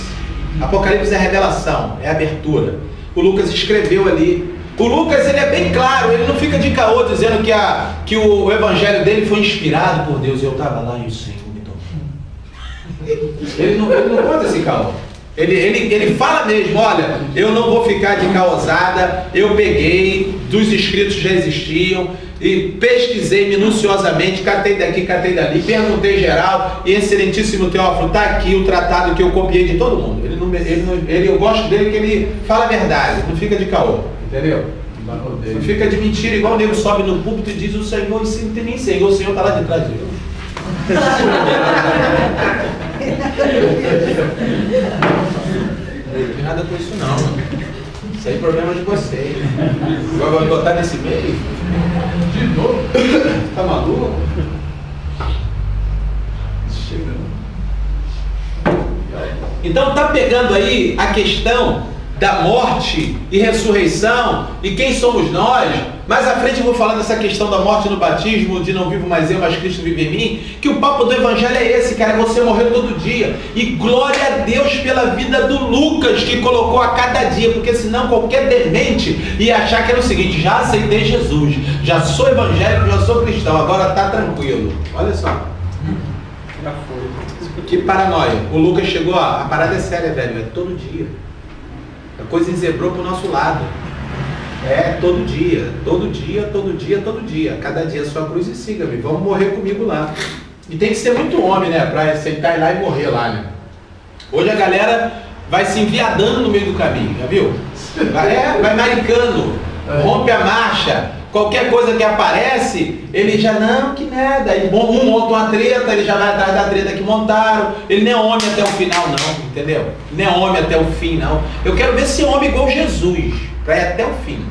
Apocalipse é a revelação, é a abertura. O Lucas escreveu ali O Lucas, ele é bem claro, ele não fica de caô dizendo que o evangelho dele foi inspirado por Deus. Eu estava lá e o Senhor me tocou. Ele não conta esse caô. Ele fala mesmo, olha, eu não vou ficar de caosada, eu peguei, dos escritos já existiam, e pesquisei minuciosamente, catei daqui, catei dali, perguntei geral, e excelentíssimo Teófilo, está aqui o tratado que eu copiei de todo mundo. Eu gosto dele que ele fala a verdade, não fica de caô, entendeu? Não fica de mentira, igual o nego sobe no púlpito e diz o Senhor, e não tem nem Senhor, o Senhor está lá de trás dele. Não tem nada com isso não, mano. Isso aí é problema de vocês. Agora vai botar nesse meio? De novo? Tá maluco? Chega. Então tá pegando aí a questão da morte e ressurreição, e quem somos nós. Mais à frente eu vou falar dessa questão da morte no batismo, de não vivo mais eu, mas Cristo vive em mim, que o papo do evangelho é esse, cara, é você morrer todo dia. E glória a Deus pela vida do Lucas, que colocou a cada dia, porque senão qualquer demente ia achar que era o seguinte: já aceitei Jesus, já sou evangélico, já sou cristão, agora tá tranquilo. Olha só. Já foi. Que paranoia. O Lucas chegou, a parada é séria, velho, é todo dia. A coisa enzebrou pro nosso lado. É todo dia, todo dia, todo dia, todo dia. Cada dia a sua cruz e siga-me. Vamos morrer comigo lá. E tem que ser muito homem, né? Pra sentar lá e morrer lá, né? Hoje a galera vai se enviadando no meio do caminho, já viu? Vai maricando, rompe a marcha. Qualquer coisa que aparece, ele já, não, que nada. Aí, um monta uma treta, ele já vai atrás da treta que montaram. Ele não é homem até o final, não, entendeu? Não é homem até o fim, não. Eu quero ver esse homem igual Jesus, para ir até o fim.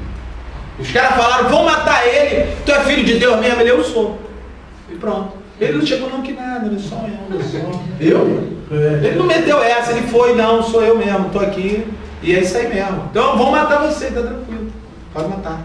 Os caras falaram, vão matar ele, tu é filho de Deus mesmo? Ele, eu sou. E pronto. Ele não chegou, não, que nada, ele só eu sou. Eu? Ele não meteu essa, ele foi, não, sou eu mesmo, tô aqui. E é isso aí mesmo. Então, vão matar você, tá tranquilo. Pode matar.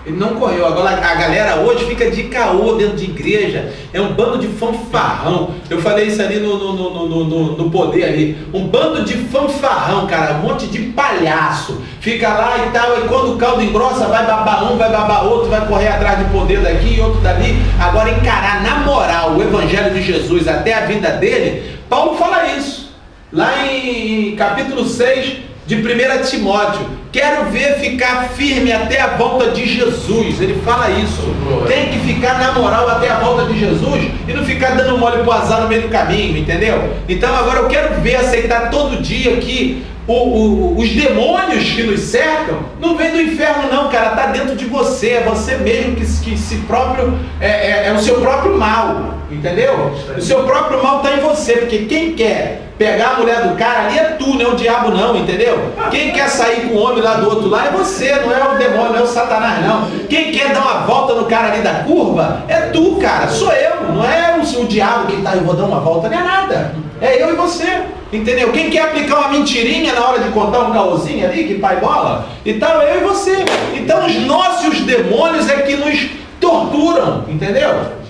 Ele não correu. Agora a galera hoje fica de caô dentro de igreja. É um bando de fanfarrão. Eu falei isso ali no poder ali. Um bando de fanfarrão, cara. Um monte de palhaço. Fica lá e tal. E quando o caldo engrossa, vai babar um, vai babar outro, vai correr atrás de poder daqui e outro dali. Agora encarar na moral o evangelho de Jesus até a vinda dele. Paulo fala isso. Lá em capítulo 6 de 1 Timóteo. Quero ver ficar firme até a volta de Jesus. Ele fala isso. Tem que ficar na moral até a volta de Jesus e não ficar dando mole pro azar no meio do caminho, entendeu? Então agora eu quero ver, aceitar todo dia que os demônios que nos cercam não vêm do inferno não, cara, tá dentro de você, é você mesmo que se próprio, é o seu próprio mal, entendeu? O seu próprio mal tá em você, porque quem quer pegar a mulher do cara ali é tu, não é o diabo não, entendeu? Quem quer sair com o homem lá do outro lado é você, não é o demônio, não é o Satanás não. Quem quer dar uma volta no cara ali da curva é tu, cara, sou eu, não é o diabo que tá, eu vou dar uma volta, não é nada, é eu e você, entendeu? Quem quer aplicar uma mentirinha na hora de contar um caosinho ali, que pai bola, e tal, eu e você. Então os nossos demônios é que nos torturam, entendeu?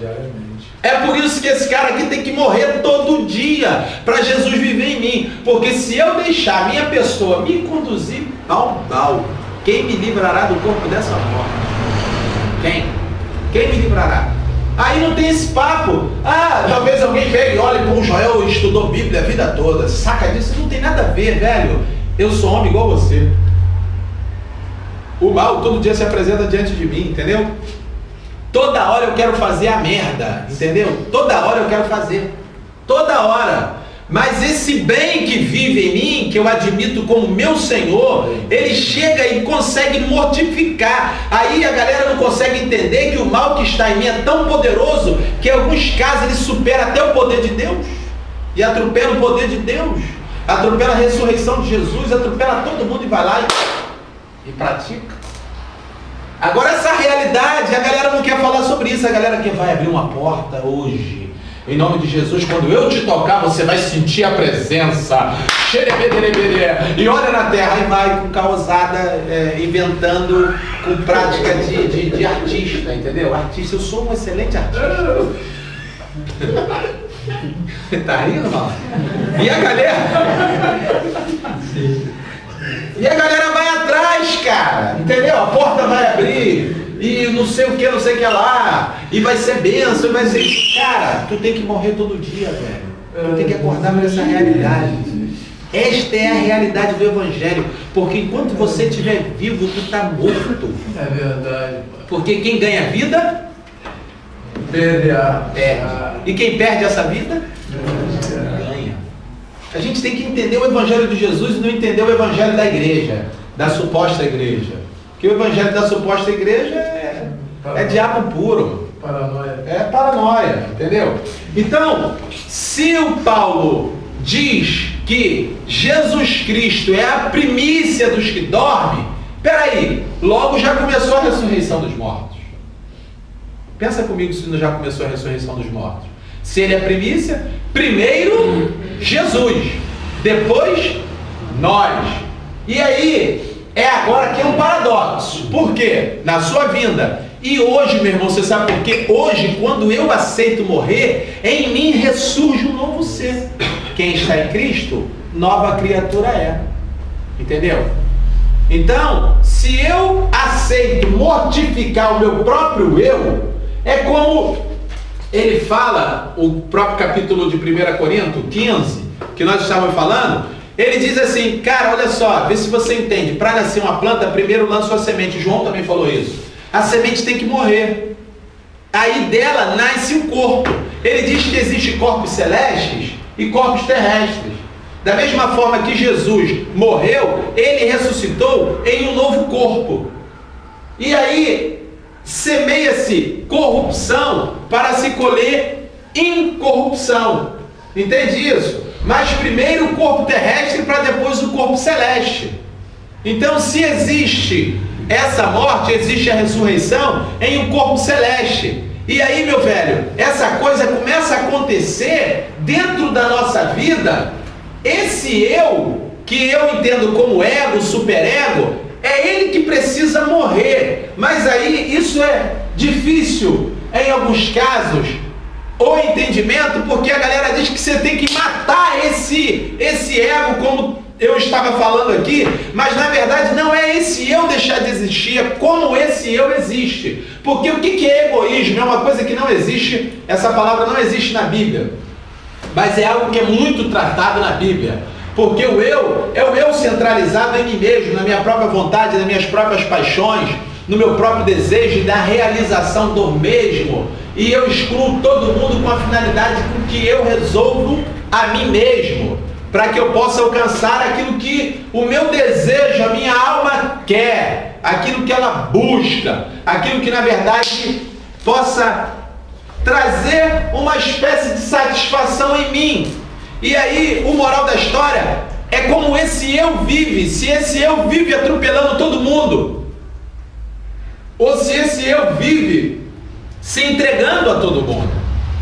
É por isso que esse cara aqui tem que morrer todo dia para Jesus viver em mim. Porque se eu deixar a minha pessoa me conduzir ao mal, quem me livrará do corpo dessa morte? Quem? Quem me livrará? Aí não tem esse papo. Ah, talvez alguém pegue e olhe como o Joel estudou Bíblia a vida toda. Saca disso? Não tem nada a ver, velho. Eu sou homem igual você. O mal todo dia se apresenta diante de mim, entendeu? Toda hora eu quero fazer a merda, entendeu? Toda hora eu quero fazer. Toda hora. Mas esse bem que vive em mim, que eu admito como meu Senhor, ele chega e consegue mortificar. Aí a galera não consegue entender que o mal que está em mim é tão poderoso que em alguns casos ele supera até o poder de Deus. E atropela o poder de Deus. Atropela a ressurreição de Jesus, atropela todo mundo e vai lá e pratica. Agora essa realidade, a galera não quer falar sobre isso. A galera que vai abrir uma porta hoje, em nome de Jesus, quando eu te tocar, você vai sentir a presença. E olha na terra, e vai com causada, inventando, com prática de artista, entendeu? Artista, eu sou um excelente artista. Tá rindo, mano? E a galera vai atrás, cara, entendeu? não sei o que lá, e vai ser bênção, e vai ser... Cara, tu tem que morrer todo dia, velho. Tu tem que acordar para essa realidade. Esta é a realidade do Evangelho, porque enquanto você estiver vivo, tu está morto. É verdade. Porque quem ganha vida, perde. E quem perde essa vida, ganha. A gente tem que entender o Evangelho de Jesus e não entender o Evangelho da igreja, da suposta igreja. Porque o Evangelho da suposta igreja é diabo puro. Paranoia. É paranoia, entendeu? Então, se o Paulo diz que Jesus Cristo é a primícia dos que dormem, peraí, logo já começou a ressurreição dos mortos. Pensa comigo se não já começou a ressurreição dos mortos. Se ele é a primícia, primeiro Jesus, depois nós. E aí, agora que é um paradoxo. Por quê? Na sua vinda. E hoje, meu irmão, você sabe por quê? Hoje, quando eu aceito morrer, em mim ressurge um novo ser. Quem está em Cristo, nova criatura é. Entendeu? Então, se eu aceito mortificar o meu próprio eu, é como ele fala, o próprio capítulo de 1 Coríntios 15, que nós estávamos falando, ele diz assim, cara, olha só, vê se você entende, para nascer uma planta, primeiro lança a semente. João também falou isso. A semente tem que morrer. Aí dela nasce o corpo. Ele diz que existe corpos celestes e corpos terrestres. Da mesma forma que Jesus morreu, ele ressuscitou em um novo corpo. E aí semeia-se corrupção para se colher incorrupção. Entende isso? Mas primeiro o corpo terrestre para depois o corpo celeste. Então, se existe essa morte, existe a ressurreição em um corpo celeste. E aí, meu velho, essa coisa começa a acontecer dentro da nossa vida. Esse eu, que eu entendo como ego, superego, é ele que precisa morrer. Mas aí isso é difícil em alguns casos, o entendimento, porque a galera diz que você tem que matar esse ego, como eu estava falando aqui, mas na verdade não é esse eu deixar de existir, é como esse eu existe. Porque o que é egoísmo? É uma coisa que não existe, essa palavra não existe na Bíblia, mas é algo que é muito tratado na Bíblia. Porque o eu é o eu centralizado em mim mesmo, na minha própria vontade, nas minhas próprias paixões, no meu próprio desejo e na realização do mesmo. E eu excluo todo mundo com a finalidade com que eu resolvo a mim mesmo, para que eu possa alcançar aquilo que o meu desejo, a minha alma quer, aquilo que ela busca, aquilo que na verdade possa trazer uma espécie de satisfação em mim. E aí, o moral da história é como esse eu vive. Se esse eu vive atropelando todo mundo, ou se esse eu vive se entregando a todo mundo,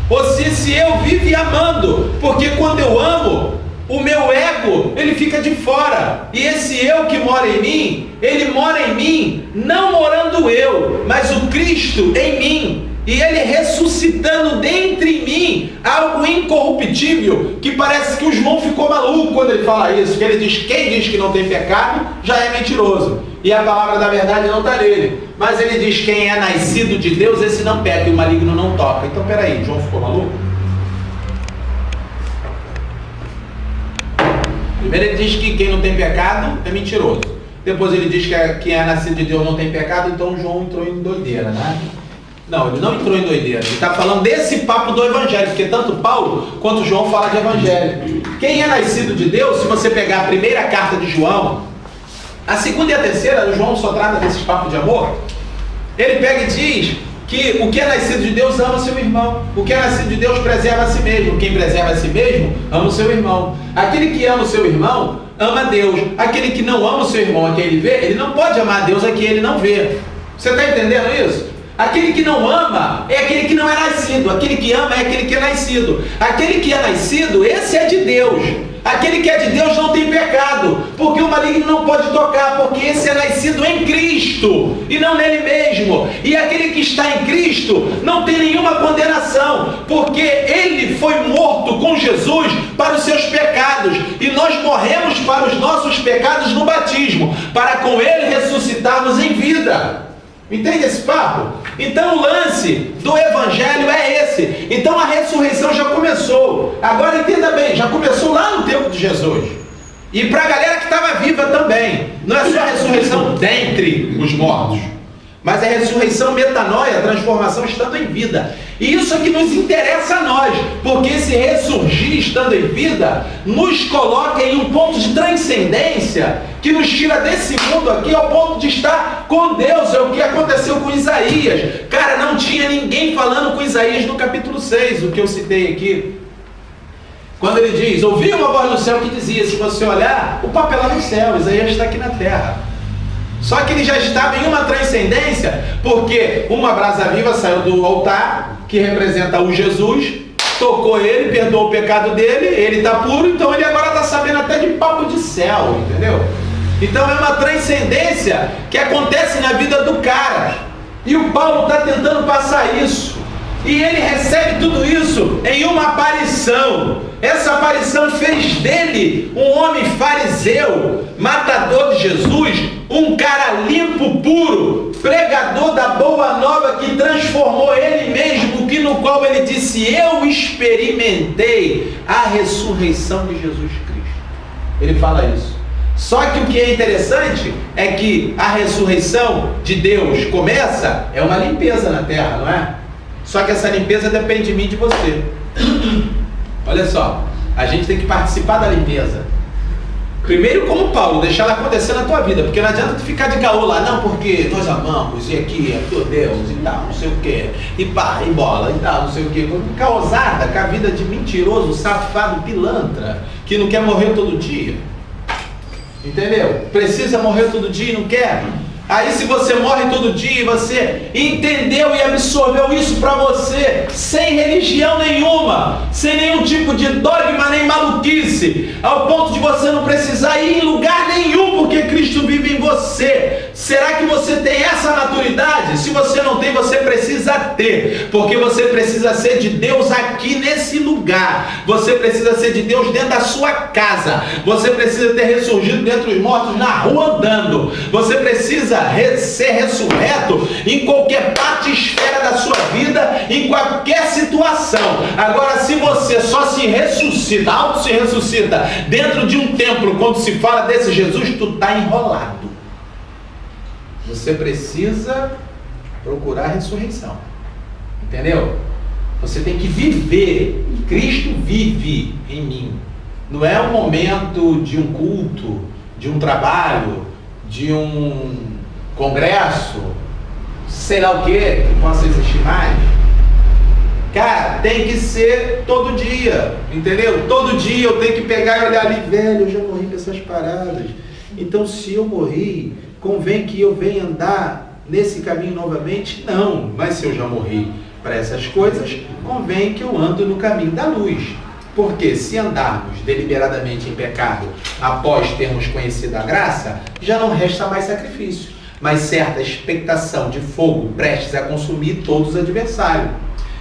ou se esse eu vive amando, porque quando eu amo, o meu ego, ele fica de fora, e esse eu que mora em mim, ele mora em mim, não morando eu, mas o Cristo em mim, e ele ressuscitando dentro em mim algo incorruptível, que parece que o João ficou maluco quando ele fala isso, que ele diz, quem diz que não tem pecado, já é mentiroso, e a palavra da verdade não está nele, mas ele diz, quem é nascido de Deus, esse não peca, e o maligno não toca. Então peraí, João ficou maluco? Primeiro ele diz que quem não tem pecado é mentiroso. Depois ele diz que quem é nascido de Deus não tem pecado, então João entrou em doideira, né? Não, ele não entrou em doideira. Ele está falando desse papo do Evangelho, porque tanto Paulo quanto João falam de Evangelho. Quem é nascido de Deus, se você pegar a primeira carta de João, a segunda e a terceira, João só trata desse papo de amor, ele pega e diz que o que é nascido de Deus ama o seu irmão. O que é nascido de Deus preserva a si mesmo. Quem preserva a si mesmo, ama o seu irmão. Aquele que ama o seu irmão, ama Deus. Aquele que não ama o seu irmão a quem ele vê, ele não pode amar a Deus a quem ele não vê. Você está entendendo isso? Aquele que não ama é aquele que não é nascido. Aquele que ama é aquele que é nascido. Aquele que é nascido, esse é de Deus. Aquele que é de Deus não tem pecado, porque o maligno não pode tocar, porque esse é nascido em Cristo e não nele mesmo. E aquele que está em Cristo não tem nenhuma condenação, porque ele foi morto com Jesus para os seus pecados, e nós morremos para os nossos pecados no batismo, para com ele ressuscitarmos em vida. Entende esse papo? Então o lance do evangelho é esse. Então a ressurreição já começou. Agora entenda bem, já começou lá no tempo de Jesus. E para a galera que estava viva também. Não é só a ressurreição dentre os mortos, mas a ressurreição, metanoia, a transformação estando em vida. E isso é que nos interessa a nós, porque esse ressurgir estando em vida nos coloca em um ponto de transcendência que nos tira desse mundo aqui ao ponto de estar com Deus. É o que aconteceu com Isaías. Cara, não tinha ninguém falando com Isaías no capítulo 6, o que eu citei aqui. Quando ele diz, ouvi uma voz no céu que dizia, se você olhar, o papo é lá no céu, Isaías está aqui na terra. Só que ele já estava em uma transcendência, porque uma brasa viva saiu do altar, que representa o Jesus, tocou ele, perdoou o pecado dele, ele está puro, então ele agora está sabendo até de papo de céu, entendeu? Então é uma transcendência que acontece na vida do cara. E o Paulo está tentando passar isso. E ele recebe tudo isso em uma aparição. Essa aparição fez dele um homem fariseu, matador de Jesus, um cara limpo, puro, pregador da boa nova que transformou ele mesmo, que no qual ele disse, eu experimentei a ressurreição de Jesus Cristo. Ele fala isso. Só que o que é interessante é que a ressurreição de Deus começa, é uma limpeza na terra, não é? Só que essa limpeza depende de mim e de você. Olha só, a gente tem que participar da limpeza. Primeiro, como Paulo, deixar ela acontecer na tua vida, porque não adianta tu ficar de caô lá, não, porque nós amamos, e aqui é teu Deus, e tal, não sei o que, e pá, e bola, e tal, não sei o que, causada com a vida de mentiroso, safado, pilantra, que não quer morrer todo dia. Entendeu? Precisa morrer todo dia e não quer. Aí se você morre todo dia e você entendeu e absorveu isso para você, sem religião nenhuma, sem nenhum tipo de dogma nem maluquice, ao ponto de você não precisar ir em lugar nenhum, porque Cristo vive em você. Será que você tem essa maturidade? Se você não tem, você precisa ter, porque você precisa ser de Deus aqui nesse lugar. Você precisa ser de Deus dentro da sua casa. Você precisa ter ressurgido dentre os mortos na rua andando. Você precisa ser ressurreto em qualquer parte, esfera da sua vida, em qualquer situação. Agora, se você só se ressuscita, auto se ressuscita dentro de um templo, quando se fala desse Jesus, tu está enrolado. Você precisa procurar a ressurreição. Entendeu? Você tem que viver. Cristo vive em mim. Não é um momento de um culto, de um trabalho, de um congresso, sei lá o que possa existir mais. Cara, tem que ser todo dia, entendeu? Todo dia eu tenho que pegar e olhar ali, velho, eu já morri dessas paradas. Então se eu morri, convém que eu venha andar nesse caminho novamente? Não, mas se eu já morri para essas coisas, convém que eu ando no caminho da luz. Porque se andarmos deliberadamente em pecado após termos conhecido a graça, já não resta mais sacrifício, mas certa expectação de fogo prestes a consumir todos os adversários.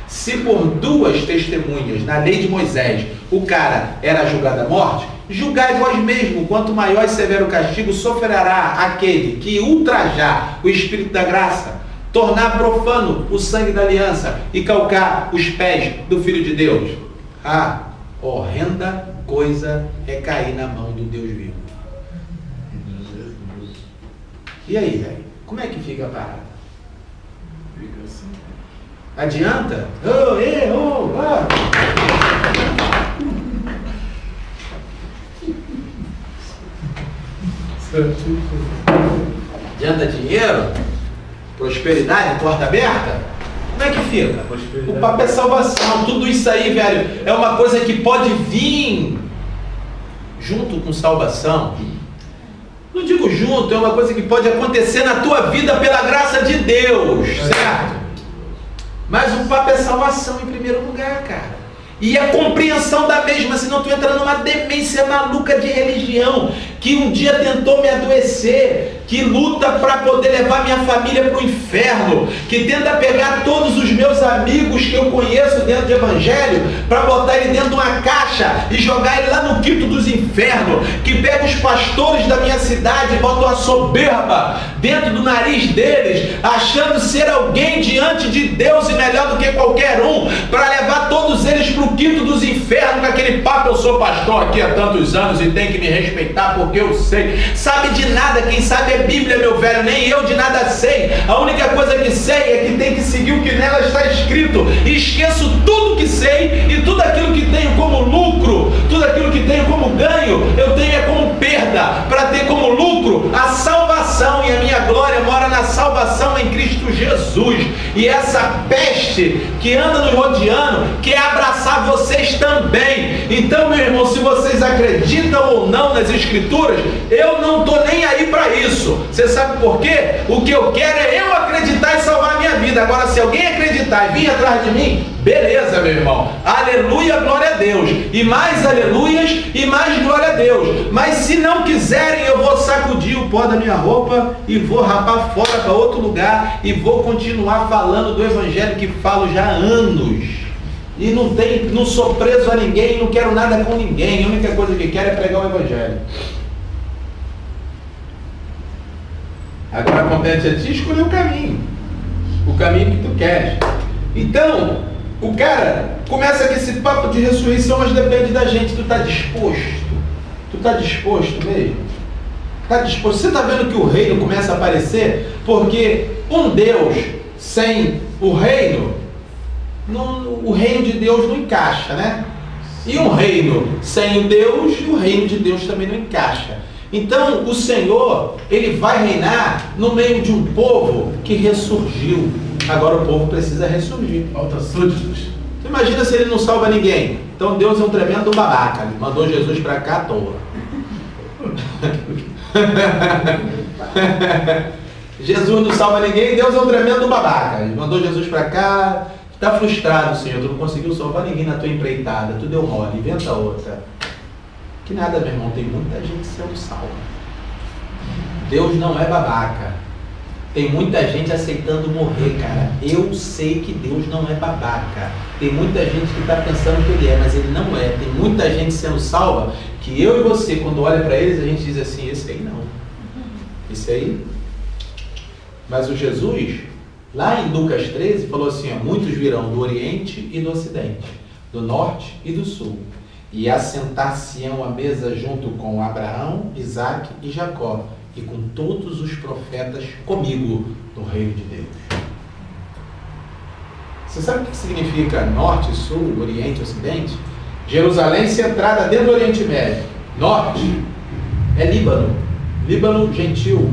Se por 2 testemunhas na lei de Moisés o cara era julgado à morte, julgai vós mesmo, quanto maior e severo castigo sofrerá aquele que ultrajar o Espírito da graça, tornar profano o sangue da aliança e calcar os pés do Filho de Deus. Ah, horrenda coisa é cair na mão do Deus vivo. E aí, velho? Como é que fica a parada? Fica assim. Adianta? Adianta dinheiro? Prosperidade? Porta aberta? Como é que fica? O papo é salvação. Tudo isso aí, velho, é uma coisa que pode vir junto com salvação. Não digo junto, é uma coisa que pode acontecer na tua vida pela graça de Deus, certo? Mas o papo é salvação em primeiro lugar, cara. E a compreensão da mesma, senão tu entra numa demência maluca de religião que um dia tentou me adoecer. que luta para poder levar minha família para o inferno, que tenta pegar todos os meus amigos que eu conheço dentro do evangelho, para botar ele dentro de uma caixa e jogar ele lá no quinto dos infernos, que pega os pastores da minha cidade e bota uma soberba dentro do nariz deles, achando ser alguém diante de Deus e melhor do que qualquer um, para levar todos eles para o quinto dos infernos, com aquele papo: eu sou pastor aqui há tantos anos e tem que me respeitar porque eu sei. Sabe de nada, quem sabe é Bíblia, meu velho, nem eu de nada sei. A única coisa que sei é que tem que seguir o que nela está escrito, e esqueço tudo que sei, e tudo aquilo que tenho como lucro, tudo aquilo que tenho como ganho, eu tenho é como perda, para ter como lucro a salvação, e a minha glória mora na salvação em Cristo Jesus. E essa peste que anda nos rodeando quer abraçar vocês também. Então, meu irmão, se vocês acreditam ou não nas Escrituras, eu não estou nem aí para isso. Você sabe por quê? O que eu quero é eu acreditar e salvar a minha vida. Agora, se alguém acreditar e vir atrás de mim, beleza, meu irmão, aleluia, glória a Deus, e mais aleluias e mais glória a Deus. Mas se não quiserem, eu vou sacudir o pó da minha roupa e vou rapar fora para outro lugar e vou continuar falando do evangelho que falo já há anos. E não sou preso a ninguém, não quero nada com ninguém. A única coisa que quero é pregar o evangelho. Agora compete a ti escolher o caminho que tu queres. Então, o cara começa com esse papo de ressurreição, mas depende da gente. Tu está disposto? Tu está disposto mesmo? Está disposto? Você está vendo que o reino começa a aparecer? Porque um Deus sem o reino, o reino de Deus não encaixa, né? E um reino sem Deus, o reino de Deus também não encaixa. Então o Senhor, ele vai reinar no meio de um povo que ressurgiu. Agora o povo precisa ressurgir. Falta súditos. Você imagina se ele não salva ninguém? Então Deus é um tremendo babaca. Ele mandou Jesus para cá à toa. Jesus não salva ninguém, Deus é um tremendo babaca. Ele mandou Jesus para cá. Está frustrado, Senhor, tu não conseguiu salvar ninguém na tua empreitada, tu deu mole, inventa outra. Que nada, meu irmão, tem muita gente sendo salva. Deus não é babaca. Tem muita gente aceitando morrer, cara. Eu sei que Deus não é babaca. Tem muita gente que está pensando que ele é, mas ele não é. Tem muita gente sendo salva que eu e você, quando olha para eles, a gente diz assim: esse aí não. Esse aí. Mas o Jesus, lá em Lucas 13, falou assim: ó, muitos virão do Oriente e do Ocidente, do Norte e do Sul, e assentar-se-ão à mesa junto com Abraão, Isaque e Jacó, e com todos os profetas comigo no reino de Deus. Você sabe o que significa Norte, Sul, Oriente e Ocidente? Jerusalém centrada dentro do Oriente Médio. Norte é Líbano, Líbano gentil,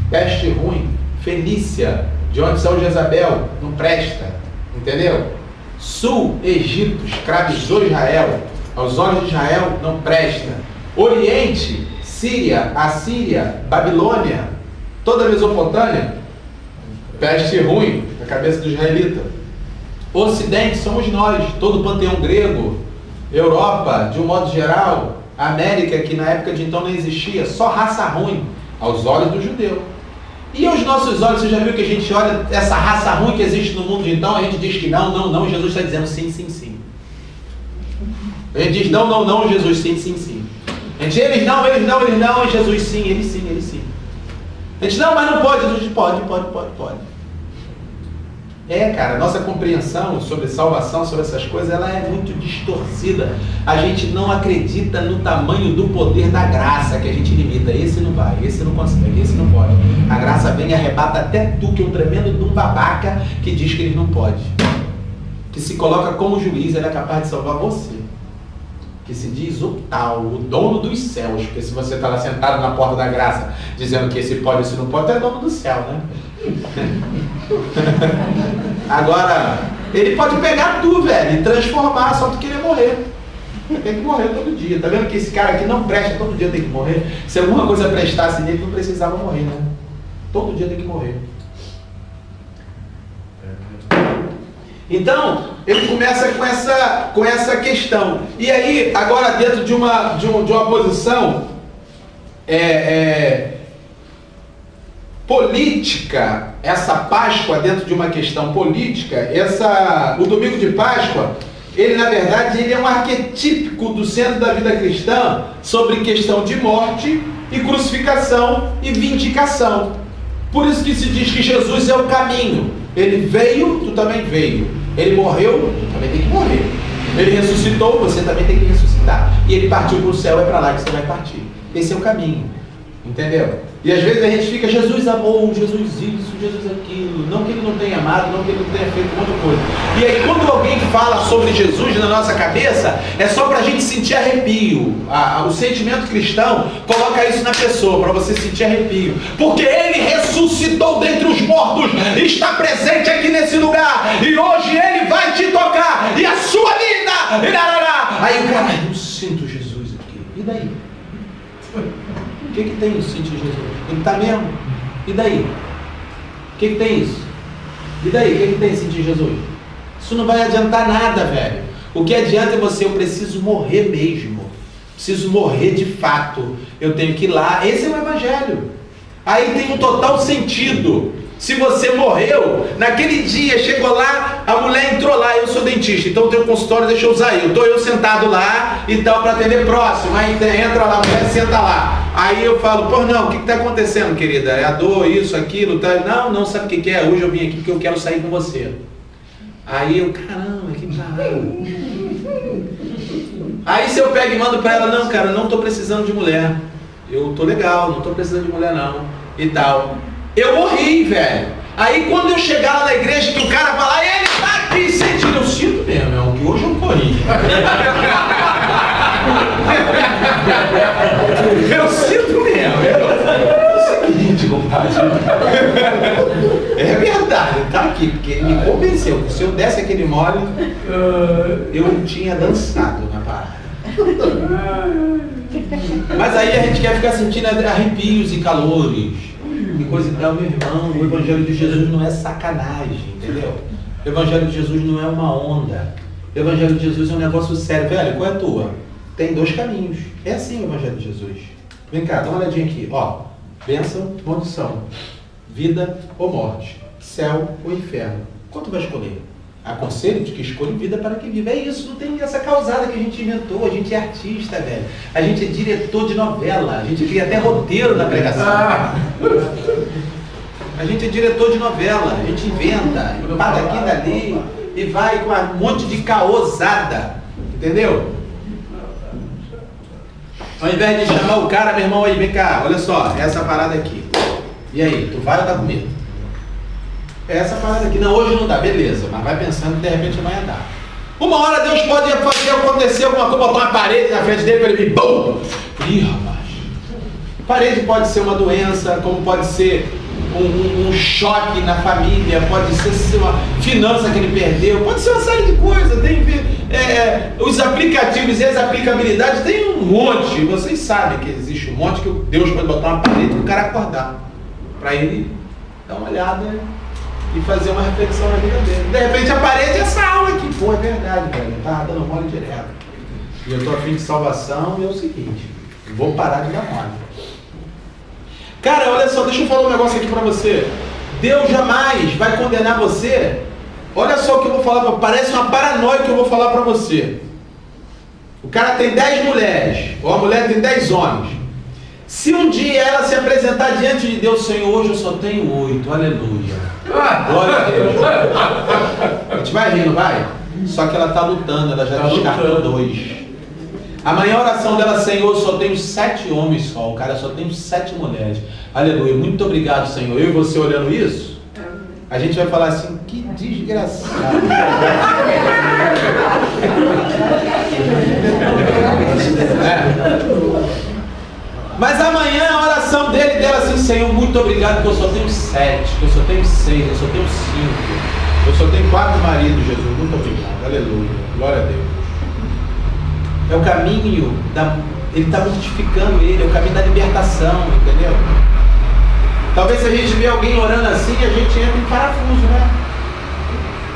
peste ruim. Fenícia, de onde saiu Jezabel, não presta, entendeu? Sul, Egito, escravizou Israel, aos olhos de Israel não presta. Oriente, Síria, Assíria, Babilônia, toda a Mesopotâmia, peste ruim na cabeça do israelita. Ocidente somos nós, todo o panteão grego, Europa, de um modo geral, América, que na época de então não existia, só raça ruim, aos olhos do judeu. E aos nossos olhos, você já viu que a gente olha essa raça ruim que existe no mundo de então, a gente diz que não, não, não, Jesus está dizendo sim, sim, sim. A gente diz não, não, não, Jesus sim, sim, sim. A gente diz eles não, eles não, eles não, Jesus sim, ele sim, ele sim. A gente não, mas não pode, Jesus diz pode, pode, pode, pode. Cara, nossa compreensão sobre salvação, sobre essas coisas, ela é muito distorcida. A gente não acredita no tamanho do poder da graça, que a gente limita. Esse não vai, esse não consegue, esse não pode. A graça vem e arrebata até tu, que é um tremendo de um babaca que diz que ele não pode. Que se coloca como juiz, ele é capaz de salvar você. Que se diz o tal, o dono dos céus. Porque se você está lá sentado na porta da graça, dizendo que esse pode, esse não pode, tu é dono do céu, né? Agora, ele pode pegar tu, velho, e transformar, só tu querer morrer. Tem que morrer todo dia. Tá vendo que esse cara aqui não presta, todo dia tem que morrer? Se alguma coisa prestasse nele, não precisava morrer, né? Todo dia tem que morrer. Então, ele começa com essa questão. E aí, agora dentro de uma posição, política, essa Páscoa dentro de uma questão política, o domingo de Páscoa, ele na verdade ele é um arquetípico do centro da vida cristã sobre questão de morte e crucificação e vindicação. Por isso que se diz que Jesus é o caminho. Ele veio, tu também veio. Ele morreu, tu também tem que morrer. Ele ressuscitou, você também tem que ressuscitar. E ele partiu para o céu, é para lá que você vai partir. Esse é o caminho. Entendeu? E às vezes a gente fica, Jesus amou, Jesus isso, Jesus aquilo. Não que ele não tenha amado, não que ele não tenha feito um monte de coisa. E aí quando alguém fala sobre Jesus na nossa cabeça, é só para a gente sentir arrepio. O sentimento cristão coloca isso na pessoa, para você sentir arrepio. Porque ele ressuscitou dentre os mortos, está presente aqui nesse lugar. E hoje ele vai te tocar. E a sua vida. Aí o cara, eu sinto Jesus aqui. E daí? O que tem isso, sentir Jesus? Ele está mesmo? E daí? O que tem isso? E daí? O que tem sentir Jesus? Isso não vai adiantar nada, velho. O que adianta é eu preciso morrer mesmo. Preciso morrer de fato. Eu tenho que ir lá. Esse é o Evangelho. Aí tem um total sentido. Se você morreu, naquele dia, chegou lá, a mulher entrou lá, eu sou dentista, então eu tenho um consultório, deixa eu usar eu. Estou eu sentado lá e tal, para atender próximo. Aí entra lá, a mulher senta lá. Aí eu falo, pô, não, o que está acontecendo, querida? É a dor, isso, aquilo, tá? Não, sabe o que é? Hoje eu vim aqui porque eu quero sair com você. Aí eu, caramba, que caralho. Aí se eu pego e mando para ela, não, cara, não estou precisando de mulher. Eu tô legal, não estou precisando de mulher não, e tal. Eu morri, velho. Aí quando eu chegar lá na igreja, que o cara falar, ele tá aqui sentindo, eu sinto mesmo, meu, que hoje eu morri. Eu sinto mesmo. É o seguinte, compadre. É verdade, tá aqui, porque ele me convenceu. Se eu desse aquele mole, eu tinha dançado na parada. Mas aí a gente quer ficar sentindo arrepios e calores. E coisa e tal, meu irmão, o Evangelho de Jesus não é sacanagem, entendeu? O Evangelho de Jesus não é uma onda. O Evangelho de Jesus é um negócio sério. Velho, qual é a tua? Tem dois caminhos. É assim o Evangelho de Jesus. Vem cá, dá uma olhadinha aqui. Ó, bênção, maldição. Vida ou morte. Céu ou inferno. Qual tu vai escolher? Aconselho-te que escolhe vida para que viva. É isso, não tem essa causada que a gente inventou. A gente é artista, velho. A gente é diretor de novela. A gente cria até roteiro na pregação. A gente é diretor de novela. A gente inventa, paga aqui e dali e vai com um monte de caosada. Entendeu? Ao invés de chamar o cara, meu irmão, aí, vem cá, olha só, essa parada aqui. E aí, tu vai ou tá com medo? Essa parada aqui, não, hoje não dá, beleza, mas vai pensando que de repente amanhã dá. Uma hora Deus pode fazer acontecer alguma coisa, botar uma parede na frente dele para ele vir, BUM! Ih, rapaz. Parede pode ser uma doença, como pode ser um choque na família, pode ser uma finança que ele perdeu, pode ser uma série de coisas. Tem os aplicativos e as aplicabilidades, tem um monte. Vocês sabem que existe um monte que Deus pode botar uma parede para o cara acordar, para ele dar uma olhada e fazer uma reflexão na vida dele. De repente a parede é essa aula aqui. Pô, é verdade, velho. Eu tava dando mole direto. E eu tô a fim de salvação e é o seguinte, vou parar de dar mole. Cara, olha só, deixa eu falar um negócio aqui pra você. Deus jamais vai condenar você. Olha só o que eu vou falar, parece uma paranoia que eu vou falar pra você. O cara tem 10 mulheres, ou a mulher tem 10 homens. Se um dia ela se apresentar diante de Deus, Senhor, hoje eu só tenho 8, aleluia. Glória a Deus. A gente vai rir, não vai? Só que ela está lutando, ela já descartou 2. Amanhã a oração dela, Senhor, eu só tenho 7 homens só, o cara só tem 7 mulheres. Aleluia, muito obrigado, Senhor. Eu e você olhando isso, a gente vai falar assim, que desgraçado. Mas amanhã a oração dela assim, Senhor, muito obrigado que eu só tenho 7, que eu só tenho 6, eu só tenho 5, eu só tenho 4 maridos, Jesus, muito obrigado, aleluia, glória a Deus. É o caminho, ele está mortificando ele, é o caminho da libertação, entendeu? Talvez se a gente vê alguém orando assim, a gente entra em parafuso, né?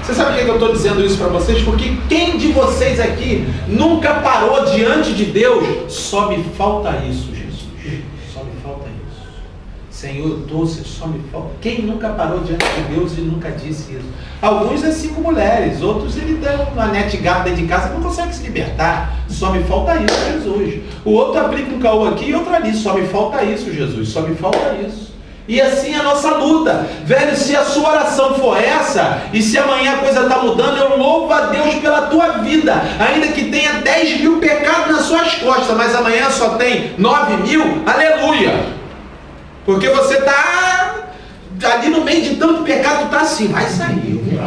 Você sabe por que eu estou dizendo isso para vocês? Porque quem de vocês aqui nunca parou diante de Deus? Só me falta isso, Jesus. Só me falta isso. Senhor, doce, só me falta. Quem nunca parou diante de Deus e nunca disse isso? Alguns assim com mulheres, outros ele dá uma net gato dentro de casa, não consegue se libertar. Só me falta isso, Jesus. O outro aplica um caô aqui e outro ali. Só me falta isso, Jesus. Só me falta isso. E assim é a nossa luta. Velho, se a sua oração for essa, e se amanhã a coisa está mudando, eu louvo a Deus pela tua vida. Ainda que tenha 10 mil pecados nas suas costas, mas amanhã só tem 9 mil, aleluia. Porque você está ali no meio de tanto pecado, tu está assim, vai sair.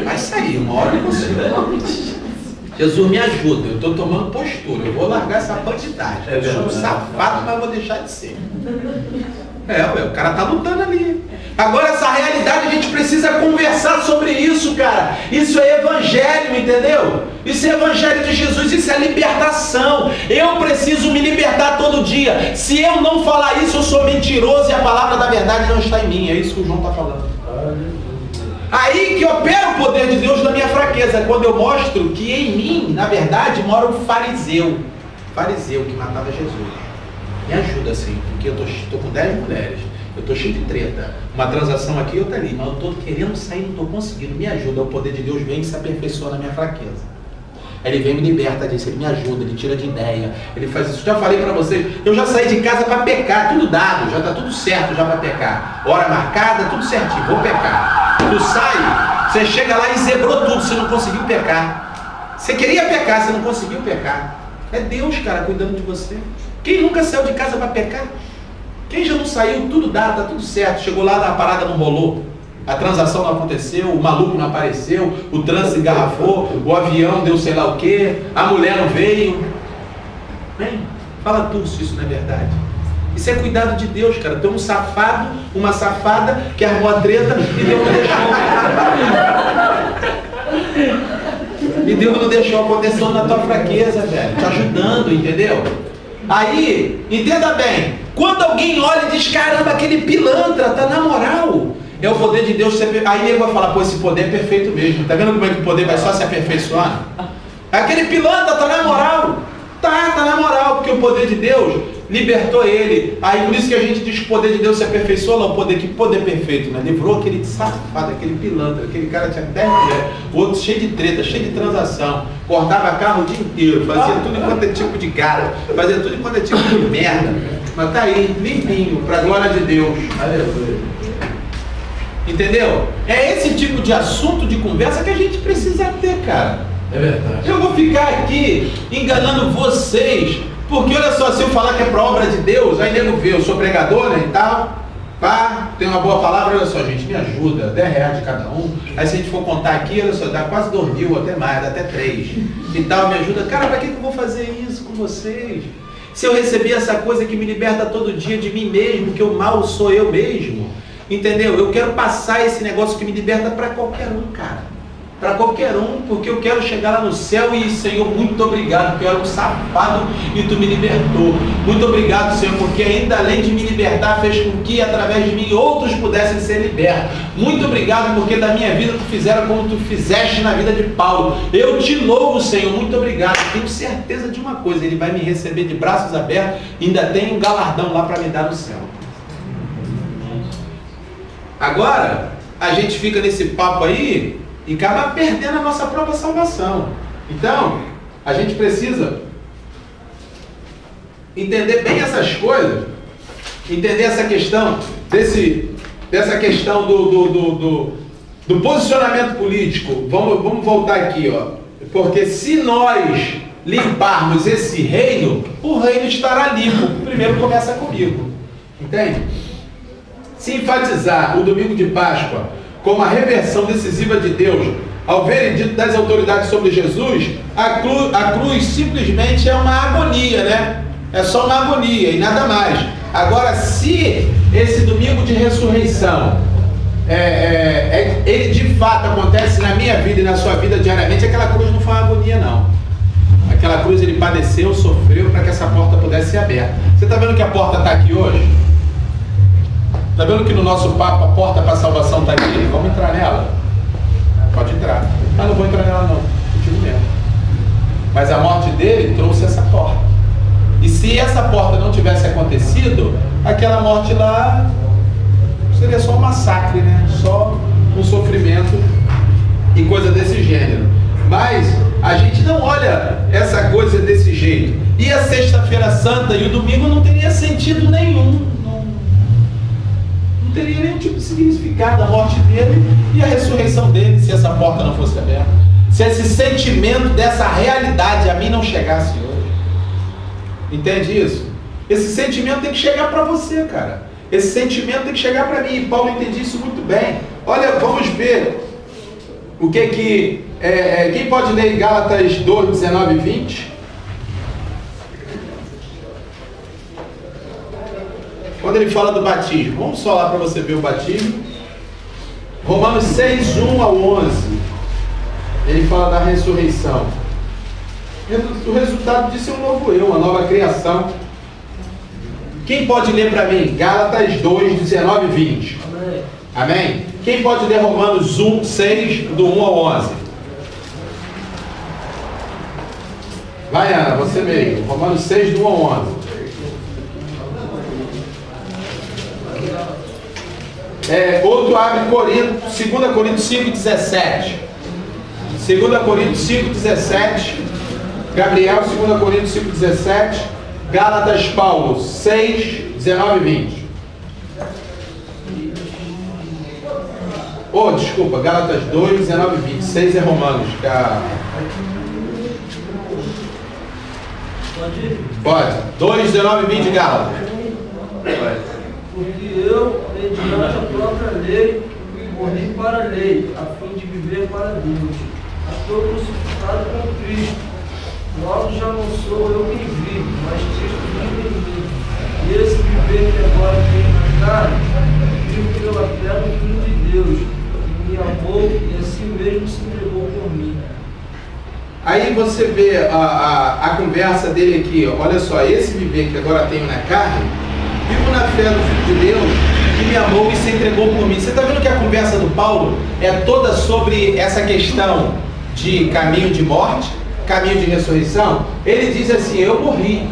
Vai sair, uma hora eu consigo. Jesus, me ajuda, eu estou tomando postura, eu vou largar essa bandidagem. Eu sou um safado, mas vou deixar de ser. O cara está lutando ali. Agora essa realidade a gente precisa conversar sobre isso, cara. Isso é evangelho, entendeu? Isso é evangelho de Jesus, isso é libertação. Eu preciso me libertar todo dia. Se eu não falar isso, eu sou mentiroso e a palavra da verdade não está em mim. É isso que o João está falando. Aí que opera o poder de Deus na minha fraqueza, quando eu mostro que em mim, na verdade, mora o fariseu. Fariseu que matava Jesus. Me ajuda assim, porque eu estou com 10 mulheres. Eu estou cheio de treta. Uma transação aqui e outra ali. Mas eu estou querendo sair, não estou conseguindo. Me ajuda. O poder de Deus vem e se aperfeiçoa na minha fraqueza. Aí ele vem e me liberta disso. Ele me ajuda, ele tira de ideia. Ele faz isso. Já falei para vocês. Eu já saí de casa para pecar. Tudo dado. Já está tudo certo já para pecar. Hora marcada, tudo certinho. Vou pecar. Tu sai, você chega lá e zebrou tudo. Você não conseguiu pecar. Você queria pecar, você não conseguiu pecar. É Deus, cara, cuidando de você. Quem nunca saiu de casa para pecar? Quem já não saiu, tudo dado, tá tudo certo. Chegou lá, a parada não rolou. A transação não aconteceu, o maluco não apareceu, o trânsito engarrafou, o avião deu sei lá o quê, a mulher não veio. Bem, fala tudo se isso não é verdade. Isso é cuidado de Deus, cara. Tem um safado, uma safada que armou a treta e Deus não deixou. E Deus não deixou acontecer na tua fraqueza, velho. Te ajudando, entendeu? Aí, entenda bem, quando alguém olha e diz, caramba, aquele pilantra tá na moral, é o poder de Deus. Aí ele vai falar, pô, esse poder é perfeito mesmo. Tá vendo como é que o poder vai só se aperfeiçoar? Aquele pilantra tá na moral. Tá na moral, porque o poder de Deus libertou ele. Aí por isso que a gente diz que o poder de Deus se aperfeiçoou, não, que poder perfeito, né? Livrou aquele safado, aquele pilantra, aquele cara tinha 10 mulheres, o outro cheio de treta, cheio de transação, cortava carro o dia inteiro, fazia tudo enquanto é tipo de cara, fazia tudo enquanto é tipo de merda. Mas tá aí, limpinho, pra glória de Deus. Aleluia. Entendeu? É esse tipo de assunto, de conversa que a gente precisa ter, cara. É verdade. Eu vou ficar aqui enganando vocês, porque olha só, se eu falar que é para obra de Deus, aí nego vê, eu sou pregador, né, e tal, pá, tem uma boa palavra, olha só, gente, me ajuda, 10 reais de cada um. Aí se a gente for contar aqui, olha só, dá quase 2 mil, até mais, dá até 3 e tal, me ajuda. Cara, para que eu vou fazer isso com vocês? Se eu receber essa coisa que me liberta todo dia de mim mesmo, que o mal sou eu mesmo, entendeu? Eu quero passar esse negócio que me liberta para qualquer um, cara. Para qualquer um, porque eu quero chegar lá no céu e, Senhor, muito obrigado, porque eu era um safado e Tu me libertou. Muito obrigado, Senhor, porque ainda além de me libertar, fez com que, através de mim, outros pudessem ser libertos. Muito obrigado, porque da minha vida Tu fizeram como Tu fizeste na vida de Paulo. Eu Te louvo, Senhor, muito obrigado. Tenho certeza de uma coisa, Ele vai me receber de braços abertos e ainda tem um galardão lá para me dar no céu. Agora, a gente fica nesse papo aí e acaba perdendo a nossa própria salvação. Então, a gente precisa entender bem essas coisas, entender essa questão, dessa questão do posicionamento político. Vamos voltar aqui, ó. Porque se nós limparmos esse reino, o reino estará limpo. Primeiro começa comigo. Entende? Se enfatizar o domingo de Páscoa como a reversão decisiva de Deus ao veredito das autoridades sobre Jesus, a cruz simplesmente é uma agonia, né? É só uma agonia e nada mais. Agora, se esse domingo de ressurreição ele de fato acontece na minha vida e na sua vida diariamente, aquela cruz não foi uma agonia, não. Aquela cruz ele padeceu, sofreu para que essa porta pudesse ser aberta. Você está vendo que a porta está aqui hoje? Está vendo que no nosso papo a porta para a salvação está aqui? Vamos entrar nela? Pode entrar. Ah, não vou entrar nela não, contigo mesmo. Mas a morte dele trouxe essa porta. E se essa porta não tivesse acontecido, aquela morte lá seria só um massacre, né? Só um sofrimento e coisa desse gênero. Mas a gente não olha essa coisa desse jeito. E a sexta-feira santa e o domingo não teria sentido nenhum. Não teria nenhum tipo de significado a morte dele e a ressurreição dele se essa porta não fosse aberta. Se esse sentimento dessa realidade a mim não chegasse hoje. Entende isso? Esse sentimento tem que chegar para você, cara. Esse sentimento tem que chegar para mim. E Paulo entende isso muito bem. Olha, vamos ver o que quem pode ler Gálatas 2, 19 e 20? Quando ele fala do batismo, vamos só lá para você ver o batismo. Romanos 6, 1 ao 11. Ele fala da ressurreição. O resultado disso é um novo eu, uma nova criação. Quem pode ler para mim? Gálatas 2, 19 e 20. Amém. Amém? Quem pode ler Romanos 1, 6, do 1 ao 11? Vai, Ana, você mesmo. Romanos 6, do 1 ao 11. Outro abre Corinto, 2 Coríntios 5, 17. 2 Coríntios 5, 17. Gabriel, 2 Coríntios 5, 17. Gálatas, Paulo, 6, 19 e 20. Desculpa, Gálatas 2, 19 e 20. 6 é Romanos. Pode. 2, 19 e 20, Gálatas. Porque eu, mediante a própria lei, morri para a lei, a fim de viver para Deus. Estou crucificado com Cristo. Logo já não sou eu quem vive, mas Cristo vive em mim. E esse viver que agora tenho na carne, vivo pela fé no Filho de Deus, que me amou e assim mesmo se entregou por mim. Aí você vê a conversa dele aqui, ó. Olha só, esse viver que agora tenho na carne, vivo na fé do Filho de Deus, que me amou e se entregou por mim. Você está vendo que a conversa do Paulo é toda sobre essa questão de caminho de morte, caminho de ressurreição? Ele diz assim, eu morri,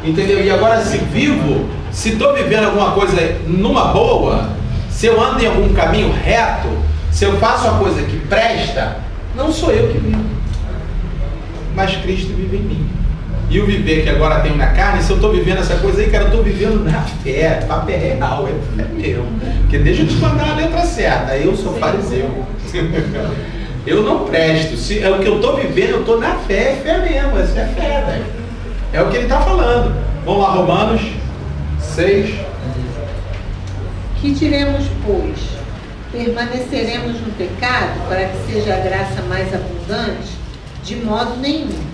entendeu? E agora se vivo, se estou vivendo alguma coisa numa boa, se eu ando em algum caminho reto, se eu faço a coisa que presta, não sou eu que vivo, mas Cristo vive em mim. E o viver que agora tenho na carne, se eu estou vivendo essa coisa aí, cara, eu estou vivendo na fé, papo é real, é fé mesmo. Porque deixa eu te mandar a letra certa, eu sou fariseu. Eu não presto. Se é o que eu estou vivendo, eu estou na fé, é fé mesmo, isso é fé, velho. É o que ele está falando. Vamos lá, Romanos 6. Que diremos, pois? Permaneceremos no pecado para que seja a graça mais abundante? De modo nenhum.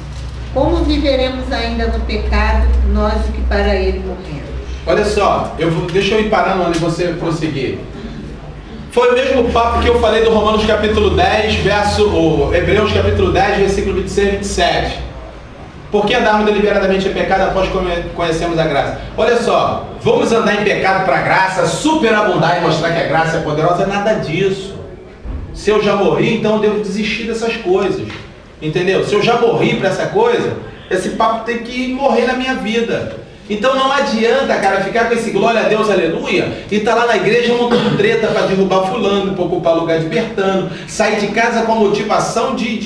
Como viveremos ainda no pecado, nós que para ele morremos? Olha só, deixa eu ir parando onde você prosseguir. Foi o mesmo papo que eu falei do Romanos capítulo 10, Hebreus capítulo 10, versículo 26 e 27. Por que andarmos deliberadamente em pecado após conhecermos a graça? Olha só, vamos andar em pecado para a graça, superabundar e mostrar que a graça é poderosa? Nada disso. Se eu já morri, então eu devo desistir dessas coisas. Entendeu? Se eu já morri para essa coisa, esse papo tem que morrer na minha vida. Então não adianta, cara, ficar com esse glória a Deus, aleluia, e tá lá na igreja montando treta para derrubar fulano, para ocupar lugar de Bertano, sair de casa com a motivação de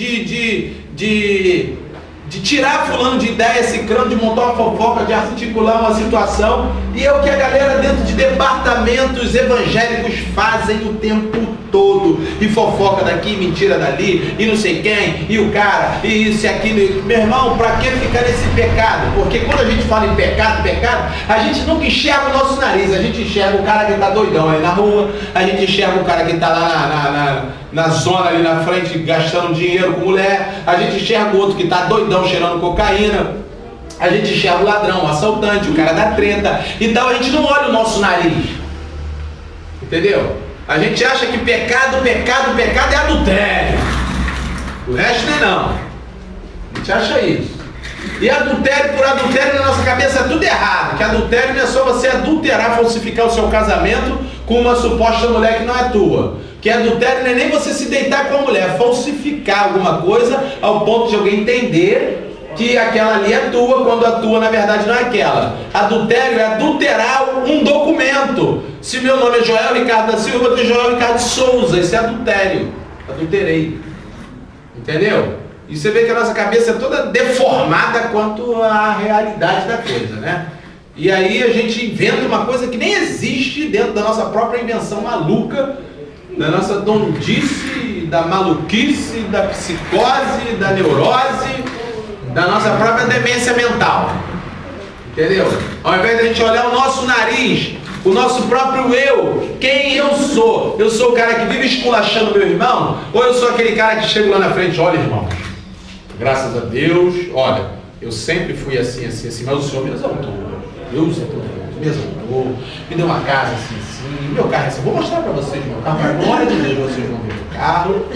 tirar fulano de ideia, ciclano, de montar uma fofoca, de articular uma situação. E é o que a galera dentro de departamentos evangélicos fazem o tempo todo. E fofoca daqui, mentira dali, e não sei quem, e o cara, e isso e aquilo. Meu irmão, pra que ficar nesse pecado? Porque quando a gente fala em pecado, a gente nunca enxerga o nosso nariz. A gente enxerga o cara que tá doidão ali na rua, a gente enxerga o cara que tá lá na zona ali na frente gastando dinheiro com mulher, a gente enxerga o outro que tá doidão cheirando cocaína, a gente enxerga o ladrão, o assaltante, o cara da treta. Então a gente não olha o nosso nariz, entendeu? A gente acha que pecado é adultério, o resto não é não. A gente acha isso. E adultério por adultério na nossa cabeça é tudo errado. Que adultério não é só você adulterar, falsificar o seu casamento com uma suposta mulher que não é tua. Que adultério não é nem você se deitar com a mulher, é falsificar alguma coisa ao ponto de alguém entender que aquela ali é tua, quando a tua na verdade não é aquela. Adultério é adulterar um documento. casamento. Se meu nome é Joel Ricardo da Silva, eu vou ter Joel Ricardo Souza. Isso é adultério. Adulterei. Entendeu? E você vê que a nossa cabeça é toda deformada quanto à realidade da coisa, né? E aí a gente inventa uma coisa que nem existe dentro da nossa própria invenção maluca, da nossa dondice, da maluquice, da psicose, da neurose, da nossa própria demência mental. Entendeu? Ao invés de a gente olhar o nosso nariz, o nosso próprio eu, quem eu sou o cara que vive esculachando meu irmão, ou eu sou aquele cara que chega lá na frente, olha, irmão, graças a Deus, olha, eu sempre fui assim, assim, assim, mas o Senhor me exaltou, Deus é poderoso, me exaltou, me deu uma casa assim, assim, meu carro é assim, vou mostrar para vocês meu carro, para a glória de Deus vocês vão ver o carro,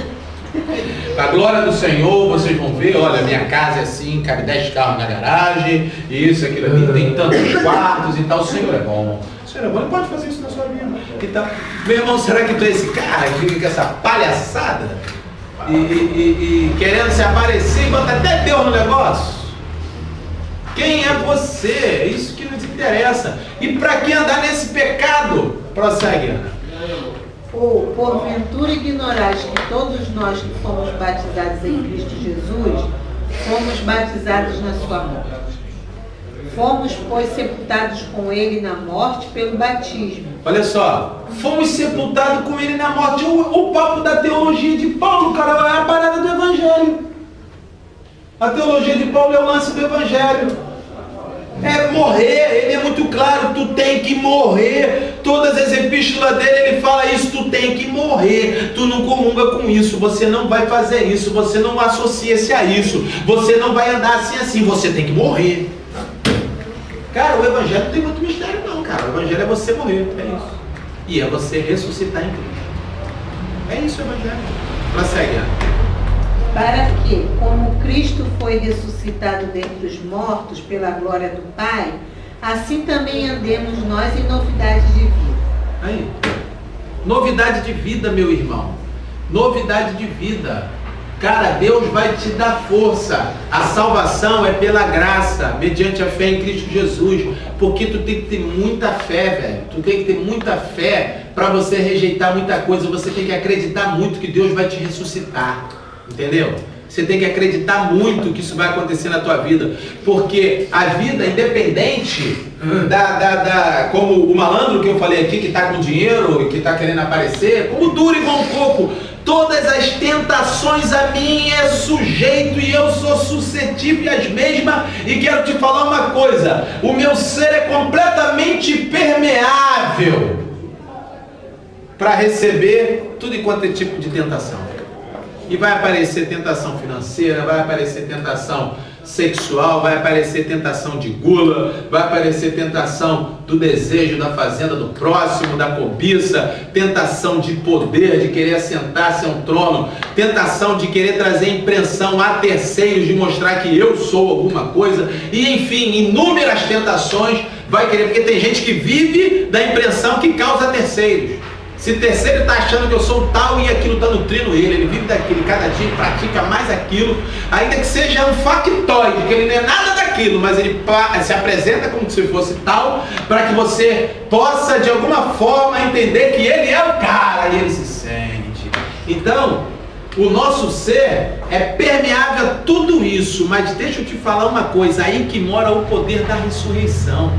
para a glória do Senhor vocês vão ver, olha, minha casa é assim, cabe 10 carros na garagem, isso, aquilo ali, tem tantos quartos e tal, o Senhor é bom. Senhor é bom, ele pode fazer isso na sua vida. Então, meu irmão, será que tu é esse cara que fica com essa palhaçada e querendo se aparecer e botar até Deus no negócio? Quem é você? É isso que nos interessa. E para que andar nesse pecado? Prossegue, Ana. Ou, porventura, ignorais que todos nós que fomos batizados em Cristo Jesus, fomos batizados na sua morte. Fomos, pois, sepultados com ele na morte pelo batismo. Olha só, fomos sepultados com ele na morte. O papo da teologia de Paulo, cara, é a parada do Evangelho. A teologia de Paulo é o lance do Evangelho. É morrer, ele é muito claro, tu tem que morrer. Todas as epístolas dele, ele fala isso, tu tem que morrer. Tu não comunga com isso, você não vai fazer isso, você não associa-se a isso, você não vai andar assim, você tem que morrer. Cara, o Evangelho não tem muito mistério não, cara. O Evangelho é você morrer, é isso. E é você ressuscitar em Cristo. É isso o Evangelho. Prossegue. Para que, como Cristo foi ressuscitado dentre os mortos pela glória do Pai, assim também andemos nós em novidade de vida. Aí. Novidade de vida, meu irmão. Novidade de vida. Cara, Deus vai te dar força. A salvação é pela graça, mediante a fé em Cristo Jesus. Porque tu tem que ter muita fé, velho. Tu tem que ter muita fé para você rejeitar muita coisa. Você tem que acreditar muito que Deus vai te ressuscitar. Entendeu? Você tem que acreditar muito que isso vai acontecer na tua vida. Porque a vida, independente como o malandro que eu falei aqui, que está com dinheiro, que está querendo aparecer, como duro igual um coco, todas as tentações a mim é sujeito e eu sou suscetível às mesmas. E quero te falar uma coisa, o meu ser é completamente permeável para receber tudo e quanto é tipo de tentação. E vai aparecer tentação financeira, vai aparecer tentação sexual, vai aparecer tentação de gula, vai aparecer tentação do desejo da fazenda do próximo, da cobiça, tentação de poder, de querer assentar-se a um trono, tentação de querer trazer impressão a terceiros, de mostrar que eu sou alguma coisa, e enfim, inúmeras tentações vai querer, porque tem gente que vive da impressão que causa a terceiros. Se terceiro está achando que eu sou tal e aquilo está nutrindo ele vive daquilo, cada dia pratica mais aquilo, ainda que seja um factoide, que ele não é nada daquilo, mas ele se apresenta como se fosse tal, para que você possa de alguma forma entender que ele é o cara e ele se sente. Então, o nosso ser é permeável a tudo isso, mas deixa eu te falar uma coisa, aí que mora o poder da ressurreição.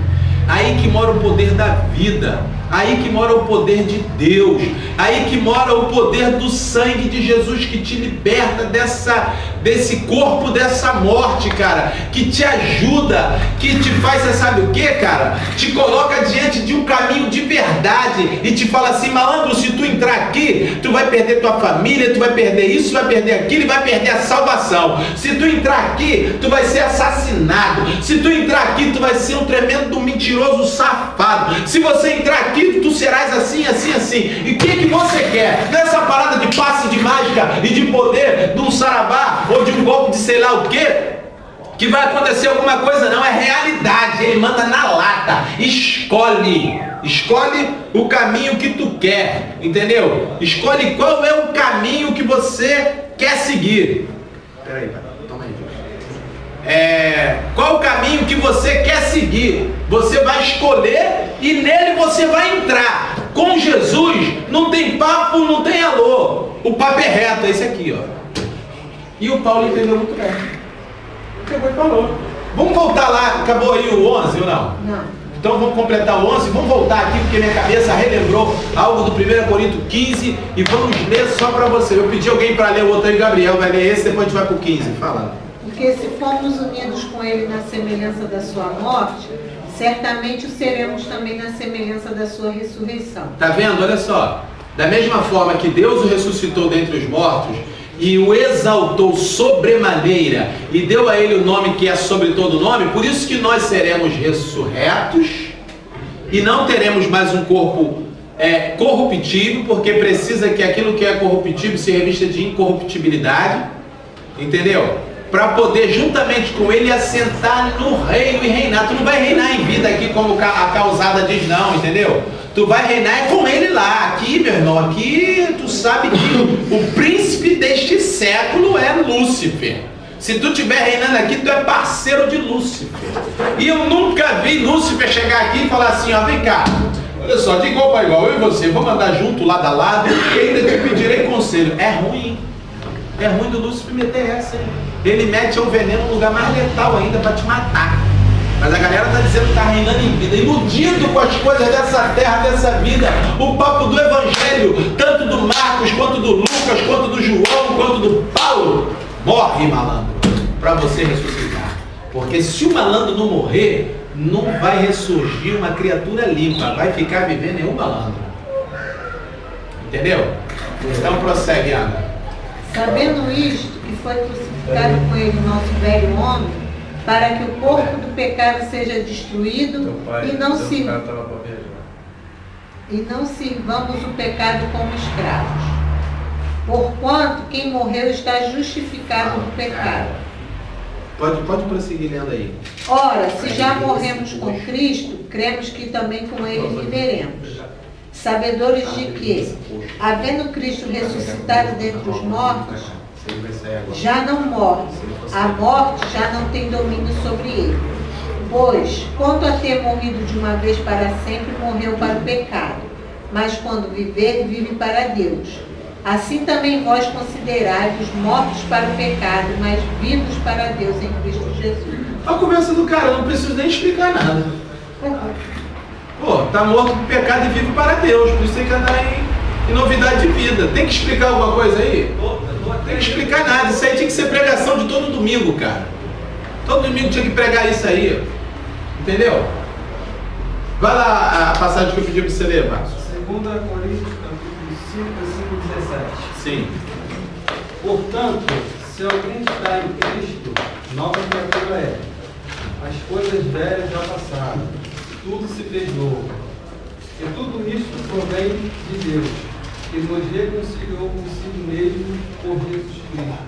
Aí que mora o poder da vida, aí que mora o poder de Deus, aí que mora o poder do sangue de Jesus que te liberta desse corpo, dessa morte, cara, que te ajuda, que te faz, você sabe o que, cara? Te coloca diante de um caminho de verdade e te fala assim, malandro, se tu entrar aqui, tu vai perder tua família, tu vai perder isso, vai perder aquilo e vai perder a salvação. Se tu entrar aqui, tu vai ser assassinado. Se tu entrar aqui, tu vai ser um tremendo mentiroso safado. Se você entrar aqui, tu serás assim, assim, assim. E o que você quer? Nessa parada de passe de mágica e de poder de um saravá ou de um golpe de sei lá o que vai acontecer alguma coisa? Não, é realidade. Ele manda na lata. Escolhe o caminho que tu quer, entendeu? Escolhe qual é o caminho que você quer seguir. Peraí, toma aí. qual o caminho que você quer seguir. Você vai escolher e nele você vai entrar. Com Jesus não tem papo, não tem alô. O papo é reto, é esse aqui, ó. E o Paulo entendeu muito bem. Pegou e falou. Vamos voltar lá, acabou aí o 11 ou não? Não. Então vamos completar o 11, vamos voltar aqui porque minha cabeça relembrou algo do 1 Coríntios 15 e vamos ler só para você. Eu pedi alguém para ler o outro aí, Gabriel vai ler esse, depois a gente vai para o 15. Fala. Porque se formos unidos com ele na semelhança da sua morte, certamente o seremos também na semelhança da sua ressurreição. Tá vendo? Olha só. Da mesma forma que Deus o ressuscitou dentre os mortos e o exaltou sobremaneira e deu a ele o nome que é sobre todo nome, por isso que nós seremos ressurretos e não teremos mais um corpo corruptível, porque precisa que aquilo que é corruptível se revista de incorruptibilidade, entendeu? Para poder juntamente com ele assentar no reino e reinar. Tu não vai reinar em vida aqui como a causada diz não, entendeu? Tu vai reinar com ele lá. Aqui, meu irmão, aqui tu sabe que o príncipe deste século é Lúcifer. Se tu estiver reinando aqui, tu é parceiro de Lúcifer. E eu nunca vi Lúcifer chegar aqui e falar assim, ó, vem cá, olha só, de igual para igual, eu e você, vamos andar junto, lado a lado, e ainda te pedirei conselho. É ruim. É ruim do Lúcifer meter essa, hein? Ele mete o veneno no lugar mais letal ainda para te matar. Mas a galera está dizendo que está reinando em vida, iludido com as coisas dessa terra, dessa vida. O papo do Evangelho, tanto do Marcos, quanto do Lucas, quanto do João, quanto do Paulo. Morre, malandro, para você ressuscitar. Porque se o malandro não morrer, não vai ressurgir uma criatura limpa, vai ficar vivendo nenhum malandro. Entendeu? Então prossegue, Ana. Sabendo isto, que foi crucificado com ele o nosso velho homem, para que o corpo do pecado seja destruído e não sirvamos o pecado como escravos. Porquanto quem morreu está justificado do pecado. Pode prosseguir lendo aí. Ora, se já morremos com Cristo, cremos que também com ele viveremos. Sabedores de que, havendo Cristo ressuscitado dentre os mortos, já não morre, a morte já não tem domínio sobre ele. Pois, quanto a ter morrido de uma vez para sempre, morreu para o pecado, mas quando viver, vive para Deus. Assim também vós considerai-vos mortos para o pecado, mas vivos para Deus em Cristo Jesus. A conversa do cara, eu não preciso nem explicar nada. Pô, tá morto pro pecado e vive para Deus, por isso tem que andar em novidade de vida. Tem que explicar alguma coisa aí? Tem que explicar nada, isso aí tinha que ser pregação de todo domingo, cara. Todo domingo tinha que pregar isso aí, entendeu? Vai lá a passagem que eu pedi para você ler, Márcio. 2 Coríntios, capítulo 5, versículo 17. Sim. Portanto, se alguém está em Cristo, nova criatura é. As coisas velhas já passaram, tudo se fez novo. E tudo isso provém de Deus, que nos reconciliou consigo mesmo por Jesus Cristo,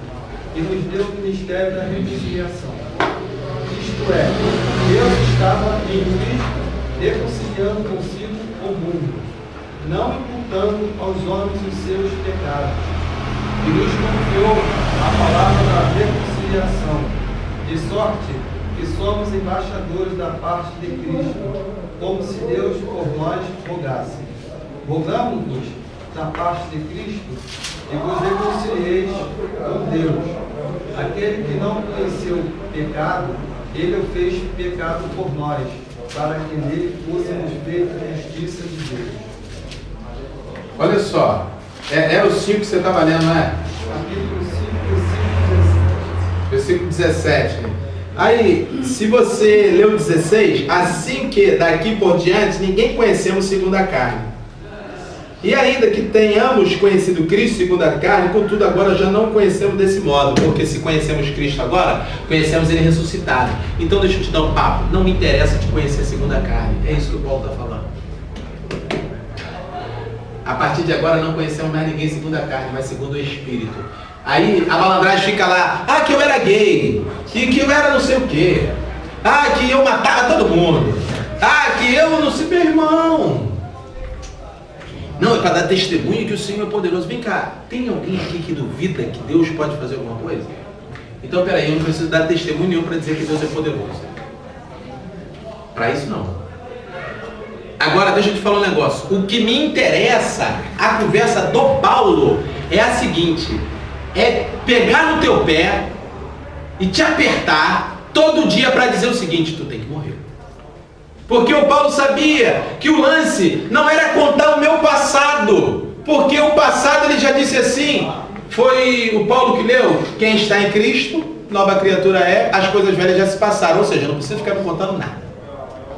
e nos deu o ministério da reconciliação. Isto é, Deus estava em Cristo reconciliando consigo o mundo, não imputando aos homens os seus pecados, e nos confiou a palavra da reconciliação, de sorte que somos embaixadores da parte de Cristo, como se Deus por nós rogasse. Rogamos-vos da parte de Cristo e vos reconcilieis com Deus. Aquele que não conheceu pecado, ele o fez pecado por nós, para que nele fôssemos feitos justiça de Deus. Olha só, é o 5 que você estava lendo, não é? Capítulo 5, Versículo 17. Aí, se você leu 16, assim que daqui por diante ninguém conhecemos segundo a carne. E ainda que tenhamos conhecido Cristo segundo a carne, contudo agora já não conhecemos desse modo, porque se conhecemos Cristo agora, conhecemos Ele ressuscitado. Então deixa eu te dar um papo, não me interessa te conhecer segundo a carne, é isso que o Paulo está falando. A partir de agora não conhecemos mais ninguém segundo a carne, mas segundo o Espírito. Aí a malandragem fica lá, que eu era gay, que eu era não sei o quê, que eu matava todo mundo, que eu não sei, meu irmão. Não, é para dar testemunho que o Senhor é poderoso. Vem cá, tem alguém aqui que duvida que Deus pode fazer alguma coisa? Então, peraí, eu não preciso dar testemunho nenhum para dizer que Deus é poderoso. Para isso, não. Agora, deixa eu te falar um negócio. O que me interessa, a conversa do Paulo, é a seguinte: é pegar no teu pé e te apertar todo dia para dizer o seguinte: tu tem que morrer. Porque o Paulo sabia que o lance não era contar o meu passado. Porque o passado, ele já disse assim, foi o Paulo que leu: quem está em Cristo, nova criatura é, as coisas velhas já se passaram. Ou seja, não precisa ficar me contando nada.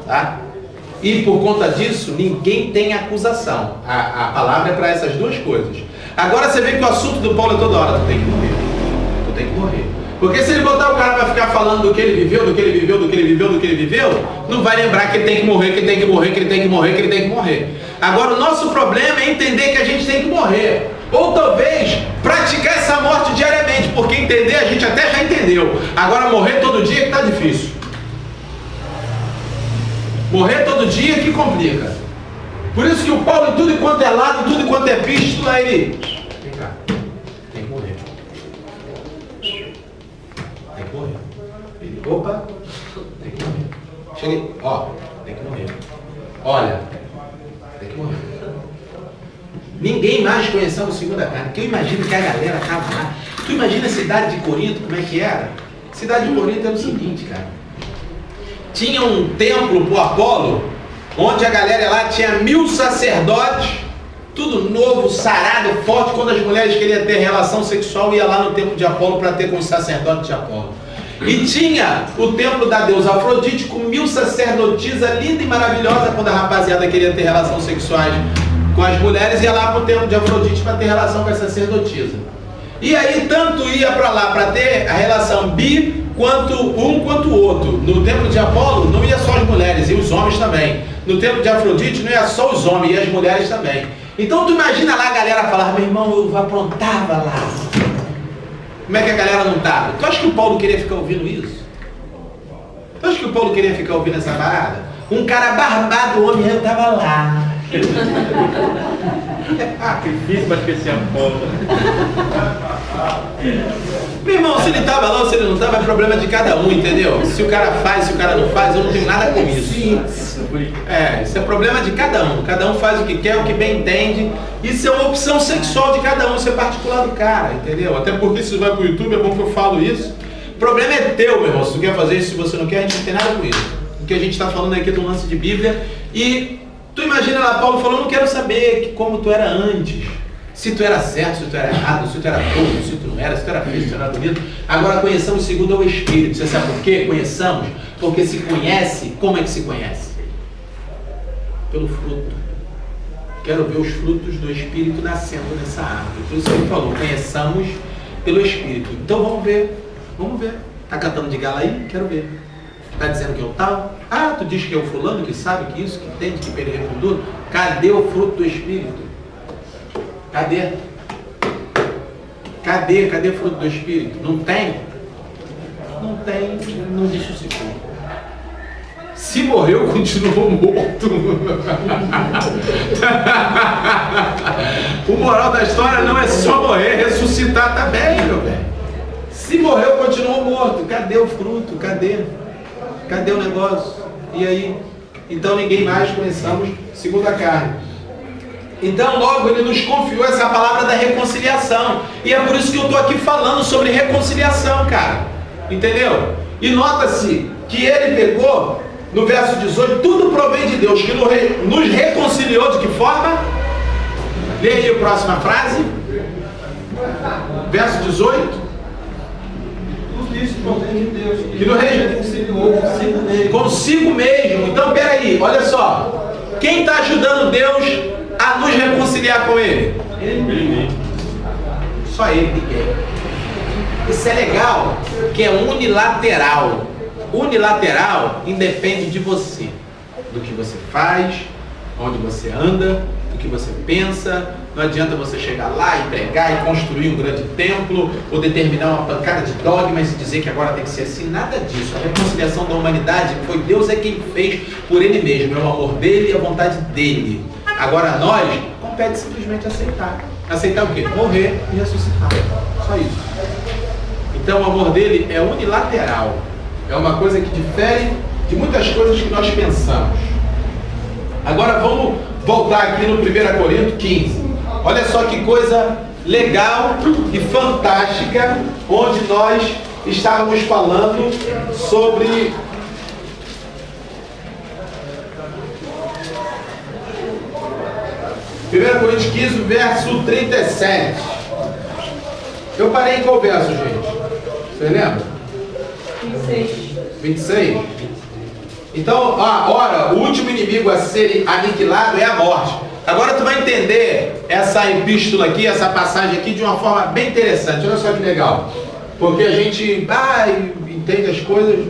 Tá? E por conta disso, ninguém tem acusação. A palavra é para essas duas coisas. Agora você vê que o assunto do Paulo é toda hora: tu tem que morrer. Tu tem que morrer. Porque se ele botar o cara para ficar falando do que ele viveu, do que ele viveu, do que ele viveu, do que ele viveu, não vai lembrar que ele tem que morrer, que ele tem que morrer, que ele tem que morrer, que ele tem que morrer. Agora o nosso problema é entender que a gente tem que morrer. Ou talvez praticar essa morte diariamente, porque entender a gente até já entendeu. Agora morrer todo dia que tá difícil. Morrer todo dia que complica. Por isso que o Paulo, em tudo enquanto é lado, tudo enquanto é epístola, ele... Vem cá, tem que morrer. Tem que morrer. Ele, opa, tem que morrer. Cheguei, ó, tem que morrer. Olha, tem que morrer. Ninguém mais conheceu o segundo carne, porque eu imagino que a galera estava lá. Tu imagina a cidade de Corinto, como é que era? A cidade de Corinto era o seguinte, cara. Tinha um templo pro Apolo, onde a galera lá tinha 1000 sacerdotes, tudo novo, sarado, forte. Quando as mulheres queriam ter relação sexual, ia lá no templo de Apolo para ter com os sacerdotes de Apolo. E tinha o templo da deusa Afrodite com 1000 sacerdotisas, linda e maravilhosa. Quando a rapaziada queria ter relações sexuais com as mulheres, ia lá pro templo de Afrodite para ter relação com a sacerdotisa. E aí tanto ia para lá para ter a relação bi, quanto o outro. No templo de Apolo não ia só as mulheres, e os homens também. No templo de Afrodite não ia só os homens, e as mulheres também. Então tu imagina lá a galera falar: meu irmão, eu aprontava lá. Como é que a galera não estava? Tu acha que o Paulo queria ficar ouvindo isso? Tu acha que o Paulo queria ficar ouvindo essa parada? Um cara barbado, o homem, eu estava lá. Difícil para esquecer a foto. Meu irmão, se ele estava lá ou se ele não estava, é problema de cada um, entendeu? Se o cara faz, se o cara não faz, eu não tenho nada com isso. Isso é problema de cada um. Cada um faz o que quer, o que bem entende. Isso é uma opção sexual de cada um, isso é particular do cara, entendeu? Até porque se vai pro YouTube, é bom que eu falo isso. O problema é teu, meu irmão. Se tu quer fazer isso, se você não quer, a gente não tem nada com isso. O que a gente está falando aqui é do lance de Bíblia. E tu imagina lá, Paulo falou: não quero saber como tu era antes. Se tu era certo, se tu era errado, se tu era pouco, se tu não era, se tu era feio, se tu era bonito. Agora conheçamos segundo o Espírito. Você sabe por quê? Conheçamos porque se conhece. Como é que se conhece? Pelo fruto. Quero ver os frutos do Espírito nascendo nessa árvore. Por isso que ele falou: conheçamos pelo Espírito. Então vamos ver. Vamos ver. Tá cantando de gala aí? Quero ver. Tá dizendo que é o tal? Ah, tu diz que é o fulano que sabe que isso, que entende, que peleja com tudo. Cadê o fruto do Espírito? Cadê? Cadê o fruto do Espírito? Não tem? Não tem, não ressuscitou. Se morreu, continuou morto. O moral da história não é só morrer, ressuscitar também, meu velho. Se morreu, continuou morto. Cadê o fruto? Cadê? Cadê o negócio? E aí? Então ninguém mais conheçamos segundo a carne. Então logo ele nos confiou essa palavra da reconciliação. E é por isso que eu estou aqui falando sobre reconciliação, cara. Entendeu? E nota-se que ele pegou, no verso 18, tudo provém de Deus, que nos reconciliou de que forma? Lê aí a próxima frase. Verso 18. Tudo isso provém de Deus, que nos reconciliou consigo mesmo. Então peraí, olha só. Quem está ajudando Deus a nos reconciliar com Ele? Ele mesmo. Só Ele, ninguém. Isso é legal, que é unilateral. Unilateral independe de você, do que você faz, onde você anda, do que você pensa. Não adianta você chegar lá e pregar e construir um grande templo ou determinar uma pancada de dogmas e dizer que agora tem que ser assim. Nada disso. A reconciliação da humanidade foi Deus é quem fez por Ele mesmo. É o amor dele e a vontade dele. Agora nós compete simplesmente aceitar. Aceitar o quê? Morrer e ressuscitar. Só isso. Então o amor dele é unilateral. É uma coisa que difere de muitas coisas que nós pensamos. Agora vamos voltar aqui no 1 Coríntios 15. Olha só que coisa legal e fantástica, onde nós estávamos falando sobre Primeira Coríntios 15, verso 37. Eu parei em qual verso, gente? Você lembra? 26. Então, ora, o último inimigo a ser aniquilado é a morte. Agora tu vai entender essa epístola aqui, essa passagem aqui de uma forma bem interessante. Olha só que legal. Porque a gente entende as coisas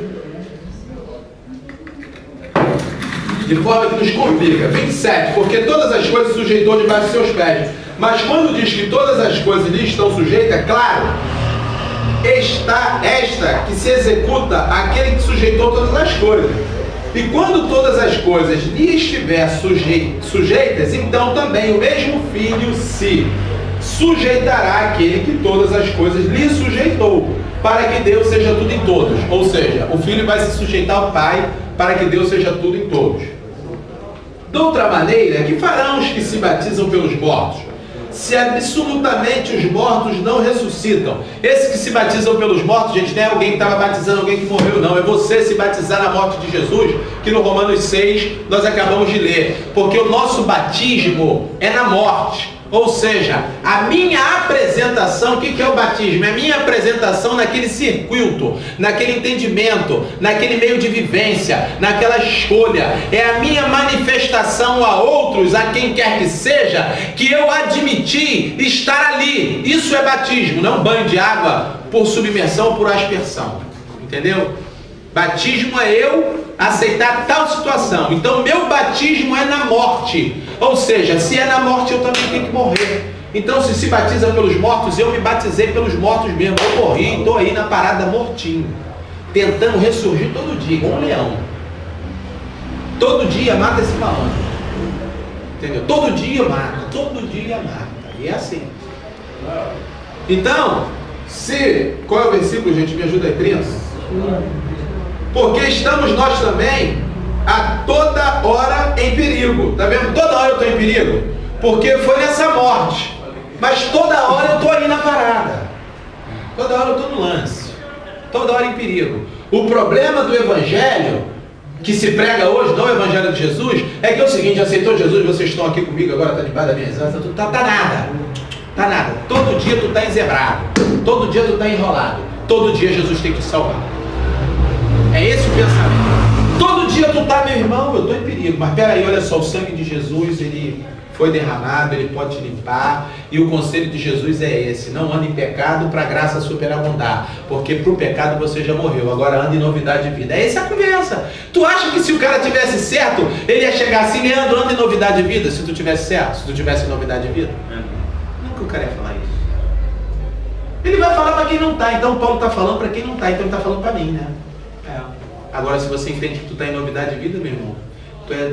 de forma que nos complica. 27. Porque todas as coisas sujeitou debaixo de seus pés. Mas quando diz que todas as coisas lhe estão sujeitas, claro, está esta que se executa aquele que sujeitou todas as coisas. E quando todas as coisas lhe estiver sujeitas, então também o mesmo Filho se sujeitará àquele que todas as coisas lhe sujeitou, para que Deus seja tudo em todos. Ou seja, o Filho vai se sujeitar ao Pai, para que Deus seja tudo em todos. De outra maneira, que farão os que se batizam pelos mortos? Se absolutamente os mortos não ressuscitam. Esse que se batizam pelos mortos, gente, não é alguém que estava batizando alguém que morreu, não. É você se batizar na morte de Jesus, que no Romanos 6 nós acabamos de ler. Porque o nosso batismo é na morte. Ou seja, a minha apresentação, o que é o batismo? É a minha apresentação naquele circuito, naquele entendimento, naquele meio de vivência, naquela escolha. É a minha manifestação a outros, a quem quer que seja, que eu admiti estar ali. Isso é batismo, não banho de água por submersão ou por aspersão. Entendeu? Batismo é eu aceitar tal situação. Então meu batismo é na morte. Ou seja, se é na morte eu também tenho que morrer. Então se batiza pelos mortos, eu me batizei pelos mortos mesmo. Eu morri, estou aí na parada mortinho, tentando ressurgir todo dia, igual um leão. Todo dia mata esse malandro. Entendeu? Todo dia mata. E é assim. Então, qual é o versículo, gente? Me ajuda aí, 30. Porque estamos nós também a toda hora em perigo. Tá vendo? Toda hora eu estou em perigo. Porque foi nessa morte. Mas toda hora eu estou aí na parada. Toda hora eu estou no lance. Toda hora em perigo. O problema do evangelho que se prega hoje, não o evangelho de Jesus, é que é o seguinte: aceitou Jesus, vocês estão aqui comigo, agora está debaixo da minha asas, tá nada. Todo dia tu está enzebrado. Todo dia tu está enrolado. Todo dia Jesus tem que te salvar. É esse o pensamento. Todo dia tu tá, meu irmão, eu estou em perigo. Mas peraí, olha só, o sangue de Jesus, ele foi derramado, ele pode te limpar. E o conselho de Jesus é esse: não ande em pecado para a graça superabundar. Porque para o pecado você já morreu, agora anda em novidade de vida. É essa a conversa. Tu acha que se o cara tivesse certo, ele ia chegar assim: Leandro, anda em novidade de vida? Se tu tivesse certo, se tu tivesse em novidade de vida? Nunca o cara ia falar isso. Ele vai falar para quem não está. Então Paulo está falando para quem não está, então ele está falando para mim, né? Agora, se você entende que tu está em novidade de vida, meu irmão,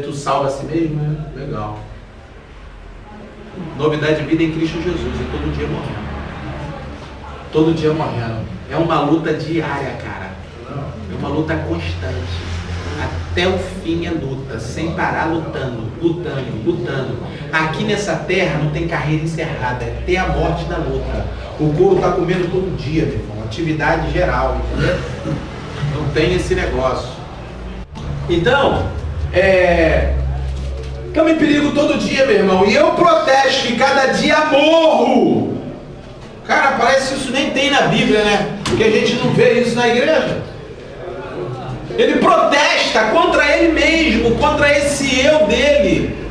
tu salva a si mesmo, né? Legal. Novidade de vida em Cristo Jesus, e todo dia morrendo. Todo dia morrendo. É uma luta diária, cara. É uma luta constante. Até o fim é luta, sem parar lutando. Aqui nessa terra não tem carreira encerrada, é até a morte da luta. O couro está comendo todo dia, meu irmão. Atividade geral, entendeu? Não tem esse negócio. Então, estamos em perigo todo dia, meu irmão. E eu protesto que cada dia morro. Cara, parece que isso nem tem na Bíblia, né? Porque a gente não vê isso na igreja. Ele protesta contra ele mesmo, contra esse eu dele.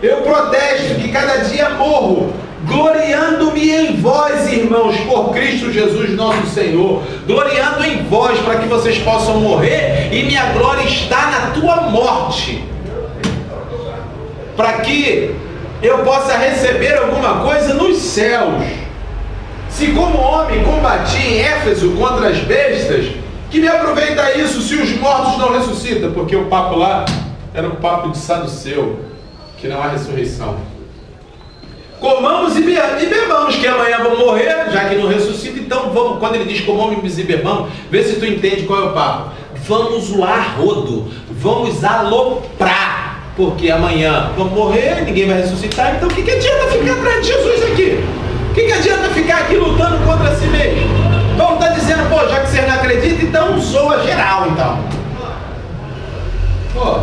Eu protesto que cada dia morro, gloriando-me em vós, irmãos, por Cristo Jesus nosso Senhor. Gloriando em vós, para que vocês possam morrer, e minha glória está na tua morte, para que eu possa receber alguma coisa nos céus. Se como homem combati em Éfeso contra as bestas, que me aproveita isso se os mortos não ressuscitam? Porque o papo lá era um papo de saduceu, que não há ressurreição. comamos e bebamos, que amanhã vamos morrer, já que não ressuscita. Então vamos, quando ele diz comamos e bebamos, vê se tu entende qual é o papo. Vamos zoar rodo, vamos aloprar, porque amanhã vamos morrer, ninguém vai ressuscitar. Então o que adianta ficar atrás de Jesus aqui? O que adianta ficar aqui lutando contra si mesmo? Paulo está dizendo, pô, já que você não acredita, então zoa geral, então. Pô.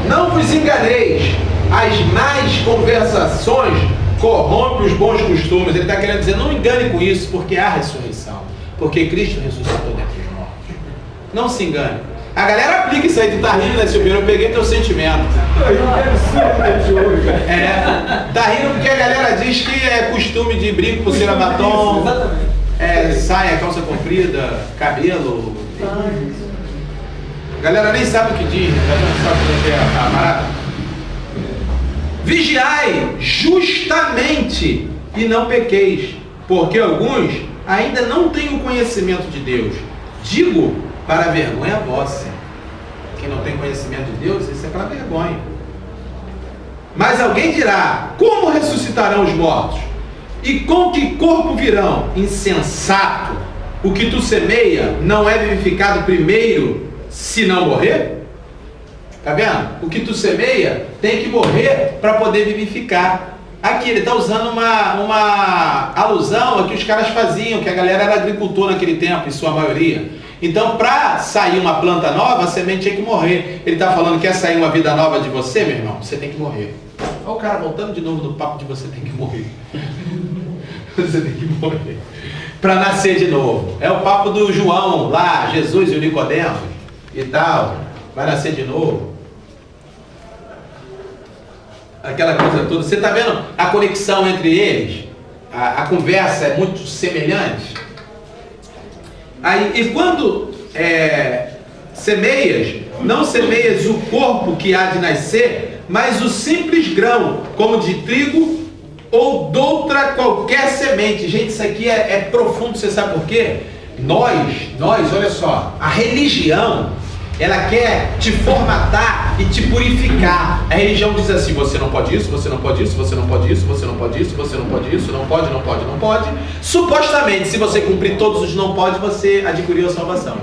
Não vos enganeis, as más conversações corrompem os bons costumes. Ele está querendo dizer, não engane com isso, porque há ressurreição, porque Cristo ressuscitou dentre os mortos. Não se engane. A galera aplica isso aí, tu tá rindo, né, Silveira? Eu peguei teu sentimento. Tá rindo porque a galera diz que é costume de brinco, pulseira, batom, saia, calça comprida, cabelo. A galera nem sabe o que diz, né? Não sabe o que é a marada. Vigiai justamente e não pequeis, porque alguns ainda não têm o conhecimento de Deus. Digo para a vergonha vossa. Quem não tem conhecimento de Deus, isso é para vergonha. Mas alguém dirá, como ressuscitarão os mortos? E com que corpo virão? Insensato! O que tu semeia não é vivificado primeiro, se não morrer? Tá vendo? O que tu semeia tem que morrer para poder vivificar. Aqui ele está usando uma alusão a que os caras faziam, que a galera era agricultor naquele tempo, em sua maioria. Então, para sair uma planta nova, a semente tinha que morrer. Ele está falando que quer sair uma vida nova de você, meu irmão? Você tem que morrer. Olha o cara voltando de novo no papo de você tem que morrer. Você tem que morrer para nascer de novo. É o papo do João lá, Jesus e o Nicodemos e tal. Vai nascer de novo. Aquela coisa toda. Você está vendo a conexão entre eles? A conversa é muito semelhante. Aí, e quando semeias, não semeias o corpo que há de nascer, mas o simples grão, como de trigo ou doutra qualquer semente. Gente, isso aqui é profundo, você sabe por quê? Nós, olha só, a religião, ela quer te formatar e te purificar. A religião diz assim, você não pode isso, você não pode isso, você não pode isso, você não pode isso, você não pode isso, não pode, não pode, não pode. Supostamente, se você cumprir todos os não pode, você adquiriu a salvação.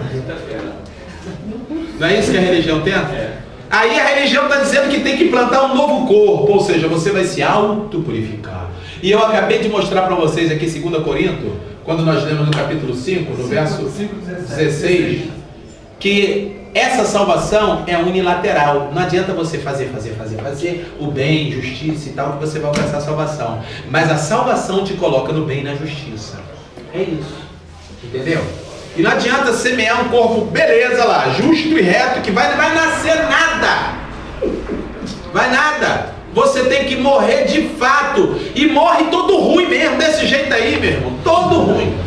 Não é isso que a religião tenta? Aí a religião está dizendo que tem que plantar um novo corpo, ou seja, você vai se auto-purificar. E eu acabei de mostrar para vocês aqui em 2 Coríntios, quando nós lemos no capítulo 5, no verso 16, que essa salvação é unilateral. Não adianta você fazer o bem, justiça e tal, que você vai alcançar a salvação. Mas a salvação te coloca no bem e na justiça. É isso. Entendeu? E não adianta semear um corpo, beleza lá, justo e reto, que vai nascer nada. Vai nada. Você tem que morrer de fato. E morre todo ruim mesmo, desse jeito aí, meu irmão. Todo ruim.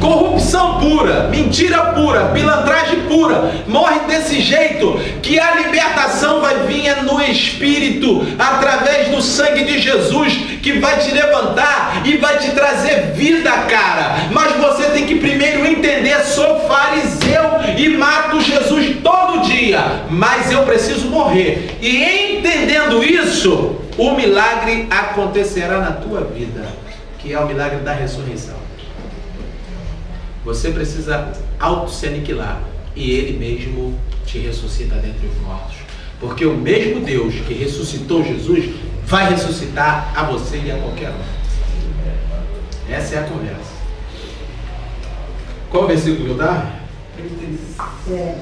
Corrupção pura, mentira pura, pilantragem pura, morre desse jeito, que a libertação vai vir no Espírito, através do sangue de Jesus, que vai te levantar e vai te trazer vida, cara. Mas você tem que primeiro entender, sou fariseu e mato Jesus todo dia, mas eu preciso morrer. E entendendo isso, o milagre acontecerá na tua vida, que é o milagre da ressurreição. Você precisa se aniquilar e Ele mesmo te ressuscita dentre os mortos. Porque o mesmo Deus que ressuscitou Jesus vai ressuscitar a você e a qualquer um. Essa é a conversa. Qual versículo dá? 37,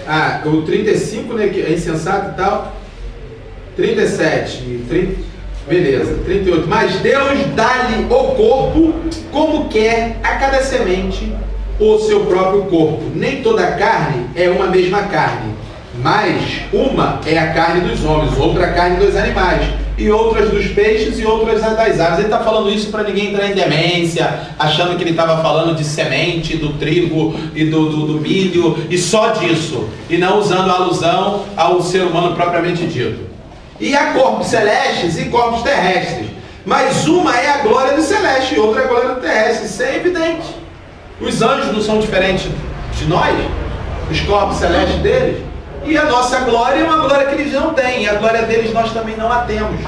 38. O 35, né, que é insensato e tal. 37, 30... Beleza, 38. Mas Deus dá-lhe o corpo como quer a cada semente o seu próprio corpo. Nem toda carne é uma mesma carne, mas uma é a carne dos homens, outra a carne dos animais, e outras dos peixes e outras das aves. Ele está falando isso para ninguém entrar em demência, achando que ele estava falando de semente, do trigo e do milho, e só disso, e não usando a alusão ao ser humano propriamente dito. E há corpos celestes e corpos terrestres, mas uma é a glória do celeste e outra é a glória do terrestre. Isso é evidente. Os anjos não são diferentes de nós, os corpos celestes deles, e a nossa glória é uma glória que eles não têm, e a glória deles nós também não a temos.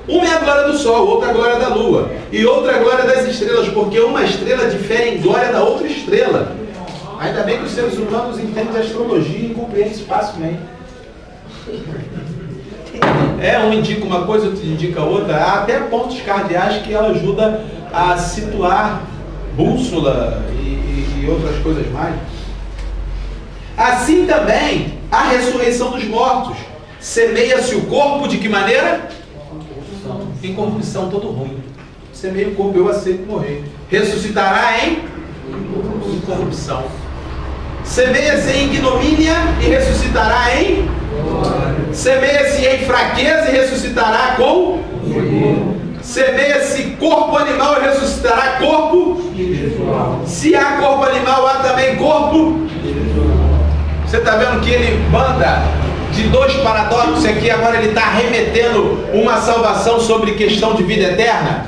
Uma é a glória do sol, outra é a glória da lua, e outra é a glória das estrelas, porque uma estrela difere em glória da outra estrela. Ainda bem que os seres humanos entendem de astrologia e compreendem isso facilmente. Um indica uma coisa, outro indica outra. Há até pontos cardeais que ela ajuda a situar bússola e outras coisas mais. Assim também a ressurreição dos mortos. Semeia-se o corpo de que maneira? Em corrupção, todo ruim. Semeia o corpo, eu aceito morrer. Ressuscitará em incorrupção. Semeia-se em ignomínia e ressuscitará em? Semeia-se em fraqueza e ressuscitará com? Semeia-se corpo animal e ressuscitará corpo? Se há corpo animal, há também corpo? Você está vendo que ele manda de dois paradoxos aqui, agora ele está remetendo uma salvação sobre questão de vida eterna?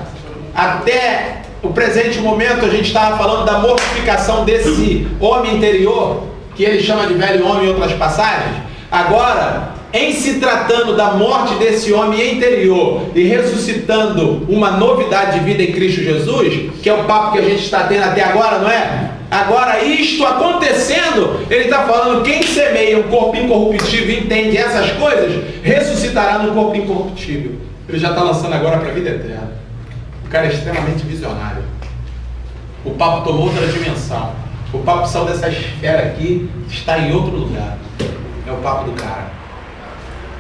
Até o presente momento a gente estava falando da mortificação desse homem interior, que ele chama de velho homem em outras passagens. Agora, em se tratando da morte desse homem interior e ressuscitando uma novidade de vida em Cristo Jesus, que é o papo que a gente está tendo até agora, não é? Agora, isto acontecendo, ele está falando, quem semeia um corpo incorruptível e entende essas coisas, ressuscitará no corpo incorruptível. Ele já está lançando agora para a vida eterna. O cara é extremamente visionário. O papo tomou outra dimensão. O papo saiu dessa esfera aqui, está em outro lugar. É o papo do cara.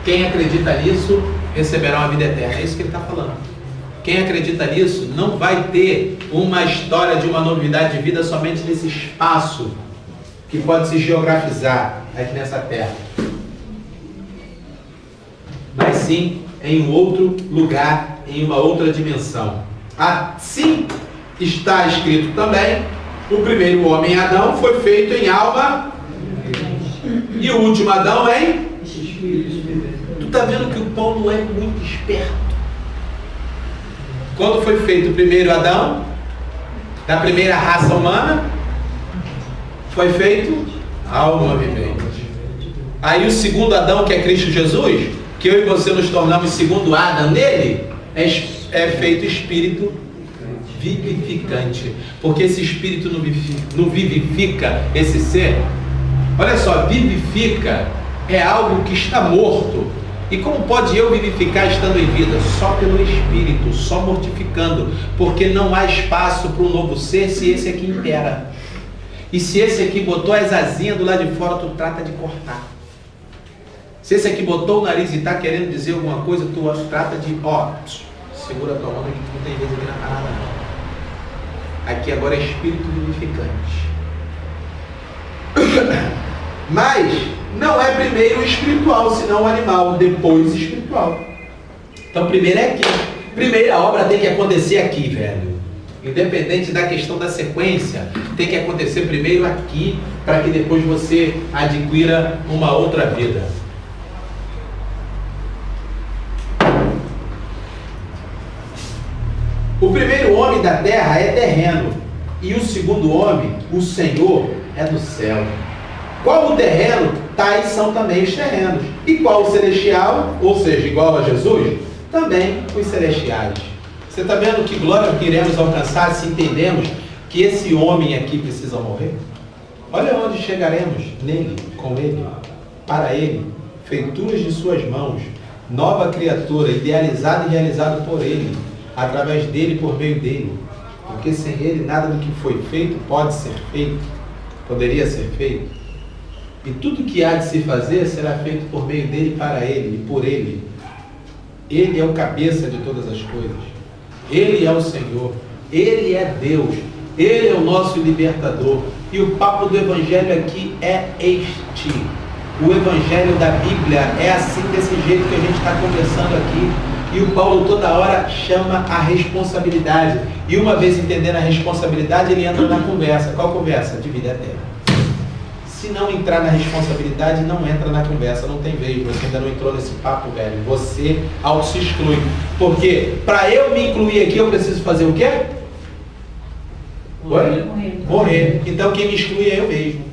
Quem acredita nisso, receberá uma vida eterna. É isso que ele está falando. Quem acredita nisso não vai ter uma história de uma novidade de vida somente nesse espaço que pode se geografizar aqui nessa terra, mas sim em um outro lugar, em uma outra dimensão. Assim está escrito também: o primeiro homem, Adão, foi feito em alma, e o último Adão em espírito. Tu está vendo que o Paulo é muito esperto. Quando foi feito o primeiro Adão, da primeira raça humana, foi feito alma vivente. Aí o segundo Adão, que é Cristo Jesus, que eu e você nos tornamos segundo Adão nele, é feito espírito vivificante. Porque esse espírito não vivifica esse ser. Olha só, vivifica é algo que está morto. E como pode eu vivificar estando em vida? Só pelo Espírito, só mortificando, porque não há espaço para um novo ser se esse aqui impera. E se esse aqui botou as asinhas do lado de fora, tu trata de cortar. Se esse aqui botou o nariz e está querendo dizer alguma coisa, tu trata de, segura a tua mão que tu não tem vez aqui na parada não. Aqui agora é Espírito vivificante. Mas não é primeiro o espiritual, senão o animal, depois o espiritual. Então primeiro é aqui. Primeiro a obra tem que acontecer aqui, velho. Independente da questão da sequência, tem que acontecer primeiro aqui, para que depois você adquira uma outra vida. O primeiro homem da terra é terreno, e o segundo homem, o Senhor, é do céu. Qual o terreno, tais são também os terrenos. E qual o celestial, ou seja, igual a Jesus, também os celestiais. Você está vendo que glória que iremos alcançar se entendemos que esse homem aqui precisa morrer? Olha onde chegaremos nele, com ele, para ele, feituras de suas mãos, nova criatura, idealizada e realizada por ele, através dele e por meio dele. Porque sem ele nada do que foi feito pode ser feito, poderia ser feito. E tudo que há de se fazer será feito por meio dele, para ele e por ele. Ele é o cabeça de todas as coisas. Ele é o Senhor. Ele é Deus. Ele é o nosso libertador. E o papo do Evangelho aqui é este. O Evangelho da Bíblia é assim, desse jeito que a gente está conversando aqui. E o Paulo toda hora chama a responsabilidade. E uma vez entendendo a responsabilidade, ele entra na conversa. Qual conversa? De vida eterna. Se não entrar na responsabilidade, não entra na conversa, não tem vez. Você ainda não entrou nesse papo, velho. Você auto se exclui. Porque para eu me incluir aqui, eu preciso fazer o quê? Oi? Morrer. Então quem me exclui é eu mesmo.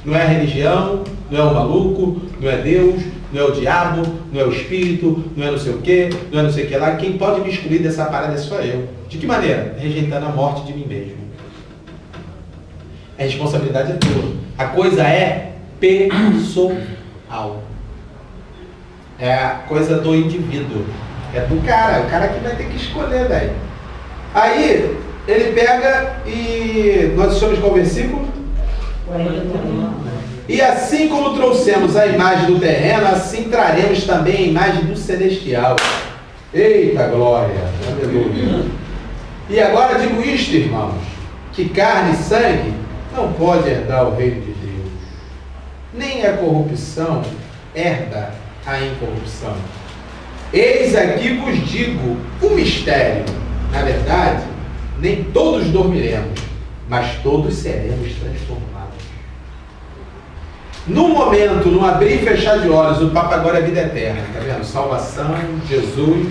Não é a religião, não é o maluco, não é Deus, não é o diabo, não é o espírito, não é não sei o que, não é não sei o que lá. Quem pode me excluir dessa parada é só eu. De que maneira? Rejeitando a morte de mim mesmo. A responsabilidade é tua. A coisa é pessoal. É a coisa do indivíduo. É do cara. O cara que vai ter que escolher, velho. Aí, ele pega e... Nós estamos com o versículo? 41. E assim como trouxemos a imagem do terreno, assim traremos também a imagem do celestial. Eita glória! Aleluia! E agora digo isto, irmãos, que carne e sangue não pode herdar o reino de Deus. Nem a corrupção herda a incorrupção. Eis aqui vos digo um mistério. Na verdade, nem todos dormiremos, mas todos seremos transformados. No momento, no abrir e fechar de olhos, o papo agora é vida eterna, tá vendo? Salvação, Jesus.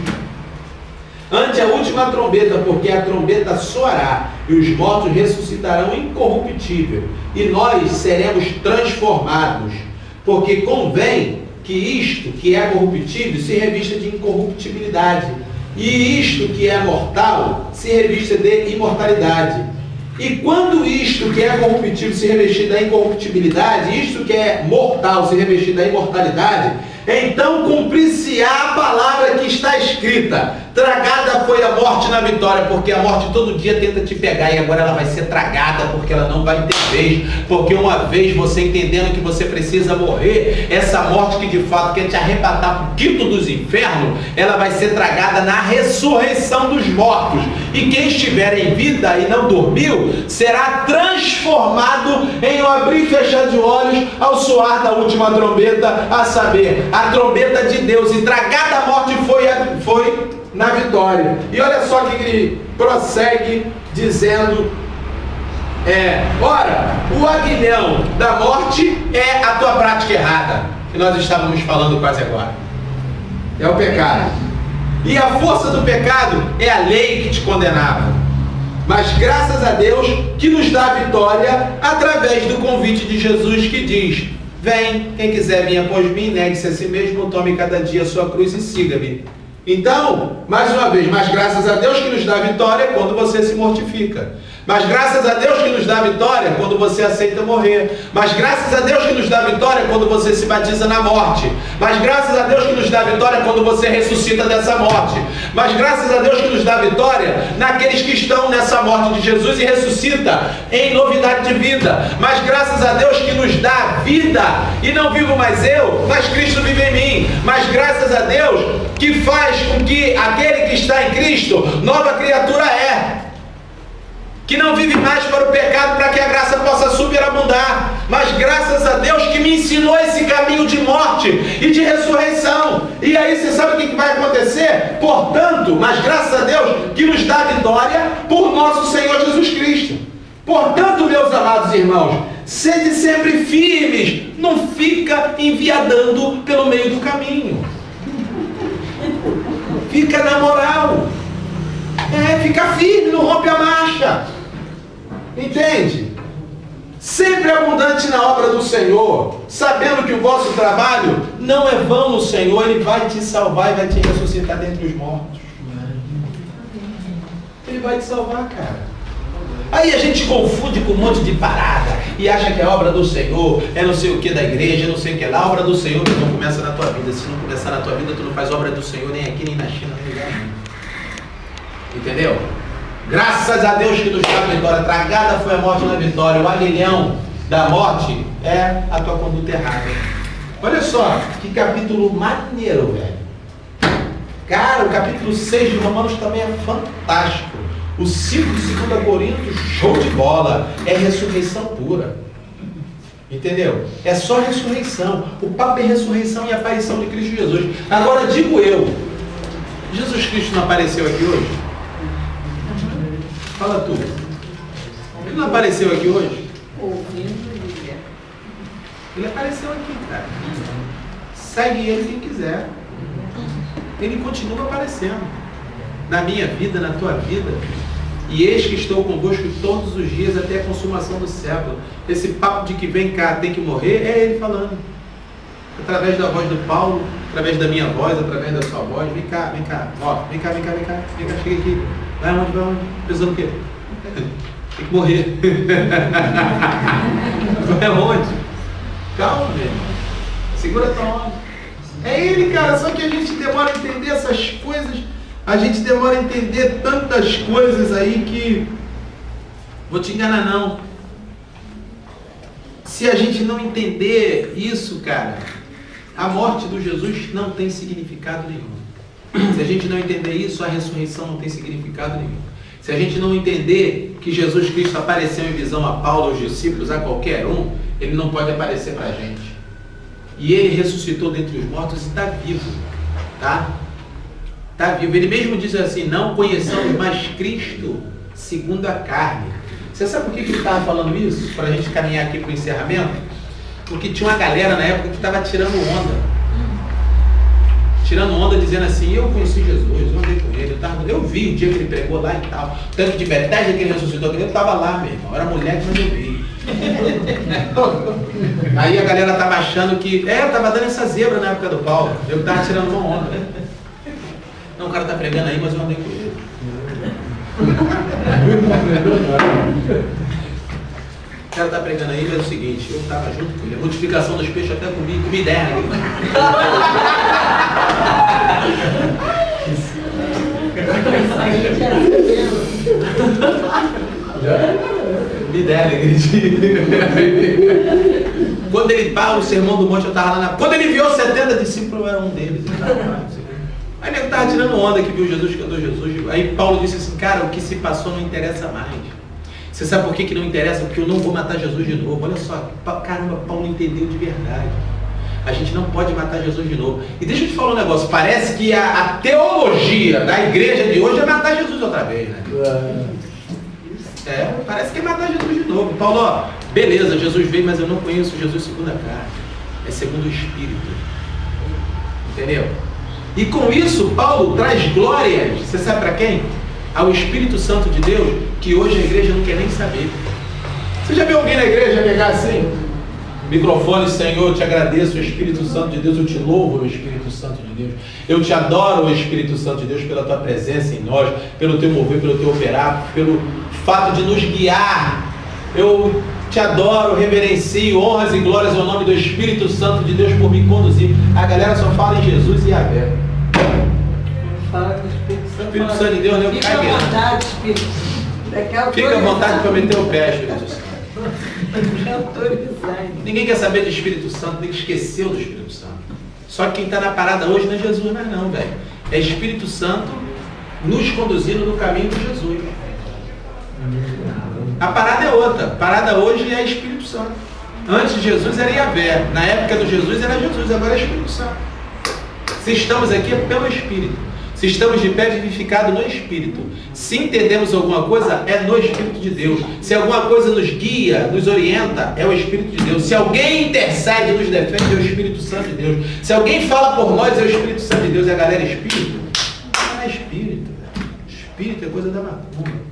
Ante a última trombeta, porque a trombeta soará e os mortos ressuscitarão incorruptível, e nós seremos transformados, porque convém que isto que é corruptível se revista de incorruptibilidade, e isto que é mortal se revista de imortalidade. E quando isto que é corruptível se revestir da incorruptibilidade, isto que é mortal se revestir da imortalidade, então cumprir-se-á a palavra que está escrita: tragada foi a morte na vitória, porque a morte todo dia tenta te pegar e agora ela vai ser tragada, porque ela não vai ter vez, porque uma vez você entendendo que você precisa morrer, essa morte que de fato quer te arrebatar para o quinto dos infernos, ela vai ser tragada na ressurreição dos mortos, e quem estiver em vida e não dormiu, será transformado em um abrir e fechar de olhos ao soar da última trombeta, a saber, a trombeta de Deus, e tragada a morte foi na vitória. E olha só que ele prossegue dizendo: ora, o aguilhão da morte é a tua prática errada, que nós estávamos falando quase agora, é o pecado, e a força do pecado é a lei que te condenava, mas graças a Deus que nos dá a vitória através do convite de Jesus, que diz: vem, quem quiser vir após mim, negue-se a si mesmo, tome cada dia a sua cruz e siga-me. Então, mais uma vez, mas graças a Deus que nos dá a vitória quando você se mortifica. Mas graças a Deus que nos dá a vitória quando você aceita morrer. Mas graças a Deus que nos dá a vitória quando você se batiza na morte. Mas graças a Deus que nos dá a vitória quando você ressuscita dessa morte. Mas graças a Deus que nos dá a vitória naqueles que estão nessa morte de Jesus e ressuscita em novidade de vida. Mas graças a Deus que nos dá vida, e não vivo mais eu, mas Cristo vive em mim. Mas graças a Deus que faz com que aquele que está em Cristo, nova criatura é, que não vive mais para o pecado, para que a graça possa superabundar. Mas graças a Deus que me ensinou esse caminho de morte e de ressurreição. E aí você sabe o que vai acontecer? Portanto, mas graças a Deus que nos dá vitória por nosso Senhor Jesus Cristo. Portanto, meus amados irmãos, sede sempre firmes, não fica enviadando pelo meio do caminho. Fica na moral. Fica firme, não rompe a marcha. Entende? Sempre abundante na obra do Senhor, sabendo que o vosso trabalho não é vão no Senhor, Ele vai te salvar e vai te ressuscitar dentre os mortos. Ele vai te salvar, cara. Aí a gente confunde com um monte de parada e acha que a obra do Senhor é não sei o que da igreja, não sei o que lá. A obra do Senhor não começa na tua vida. Se não começar na tua vida, tu não faz obra do Senhor nem aqui, nem na China, nem lugar nenhum. Entendeu? Graças a Deus que nos dá a vitória. Tragada foi a morte na vitória. O aguilhão da morte é a tua conduta errada. Olha só, que capítulo maneiro, velho. Cara, o capítulo 6 de Romanos também é fantástico. O 5 de 2 Coríntios, show de bola. É ressurreição pura. Entendeu? É só ressurreição. O papo é ressurreição e aparição de Cristo Jesus. Agora digo eu, Jesus Cristo não apareceu aqui hoje? Fala tu. Ele não apareceu aqui hoje? Ele apareceu aqui, cara. Segue ele quem quiser. Ele continua aparecendo. Na minha vida, na tua vida. E eis que estou convosco todos os dias até a consumação do século. Esse papo de que vem cá, tem que morrer, é ele falando. Através da voz do Paulo, através da minha voz, através da sua voz. Vem cá, ó, vem cá, chega aqui. Vai onde? Pensando o quê? Tem que morrer. Vai aonde? Calma, velho. Segura a tua onda. É ele, cara, só que a gente demora a entender essas coisas. A gente demora a entender tantas coisas aí que... Vou te enganar não. Se a gente não entender isso, cara, a morte do Jesus não tem significado nenhum. Se a gente não entender isso, a ressurreição não tem significado nenhum. Se a gente não entender que Jesus Cristo apareceu em visão a Paulo, aos discípulos, a qualquer um, ele não pode aparecer para a gente. E ele ressuscitou dentre os mortos e está vivo, tá? Está vivo. Ele mesmo diz assim, não conheçamos mais Cristo segundo a carne. Você sabe por que ele estava falando isso? Para a gente caminhar aqui para o encerramento? Porque tinha uma galera na época que estava tirando onda. Tirando onda, dizendo assim, eu conheci Jesus, eu andei com ele, eu vi o dia que ele pregou lá e tal. Tanto de Betesda que ele ressuscitou, eu estava lá, meu irmão. Eu era mulher, mas eu vi. Aí a galera estava achando que... eu estava dando essa zebra na época do Paulo. Eu estava tirando uma onda. Não, o cara está pregando aí, mas eu andei com ele. O cara está pregando aí, mas é o seguinte, eu estava junto com ele. A multiplicação dos peixes até comi ideia. Me ideia, quando ele fala o sermão do monte, eu estava lá na... Quando ele viu 70 discípulos, eu era um deles. Aí ele estava tirando onda que viu Jesus, cantou Jesus. Aí Paulo disse assim, cara, o que se passou não interessa mais. Você sabe por que não interessa? Porque eu não vou matar Jesus de novo. Olha só, caramba, Paulo entendeu de verdade. A gente não pode matar Jesus de novo. E deixa eu te falar um negócio, parece que a teologia da igreja de hoje é matar Jesus outra vez, né? Parece que é matar Jesus de novo. Paulo, ó, beleza, Jesus veio, mas eu não conheço Jesus segundo a carne. É segundo o Espírito. Entendeu? E com isso, Paulo traz glórias, você sabe para quem? Ao Espírito Santo de Deus, que hoje a igreja não quer nem saber. Você já viu alguém na igreja pegar assim? Microfone, Senhor, eu te agradeço, o Espírito Santo de Deus, eu te louvo, o Espírito Santo de Deus. Eu te adoro, o Espírito Santo de Deus, pela tua presença em nós, pelo teu mover, pelo teu operar, pelo fato de nos guiar. Eu te adoro, reverencio, honras e glórias ao nome do Espírito Santo de Deus por me conduzir. A galera só fala em Jesus e Yahvé. Fala com o Espírito Santo. Espírito Santo de Deus, né? Fica à vontade, Espírito Santo. Fica à vontade para meter o pé, Espírito Santo. Autorizar. Ninguém quer saber do Espírito Santo, tem que esquecer do Espírito Santo. Só que quem está na parada hoje não é Jesus, mais não, velho. É Espírito Santo nos conduzindo no caminho de Jesus. A parada é outra. A parada hoje é Espírito Santo. Antes de Jesus era Yahvé. Na época do Jesus era Jesus, agora é Espírito Santo. Se estamos aqui é pelo Espírito. Se estamos de pé, vivificado no Espírito. Se entendemos alguma coisa, é no Espírito de Deus. Se alguma coisa nos guia, nos orienta, é o Espírito de Deus. Se alguém intercede, nos defende, é o Espírito Santo de Deus. Se alguém fala por nós, é o Espírito Santo de Deus. E a galera é Espírito? Não é Espírito. Espírito é coisa da macumba.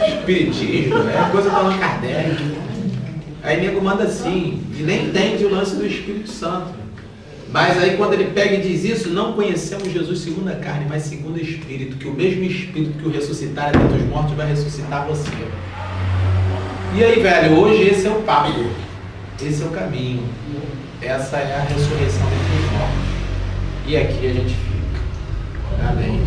Espiritismo, é coisa da Allan Kardec. Aí nego manda assim, e nem entende o lance do Espírito Santo. Mas aí quando ele pega e diz isso, não conhecemos Jesus segundo a carne, mas segundo o Espírito, que o mesmo Espírito que o ressuscitar dentre os mortos vai ressuscitar você. E aí, velho, hoje esse é o papo, esse é o caminho, essa é a ressurreição dentre os mortos. E aqui a gente fica. Amém.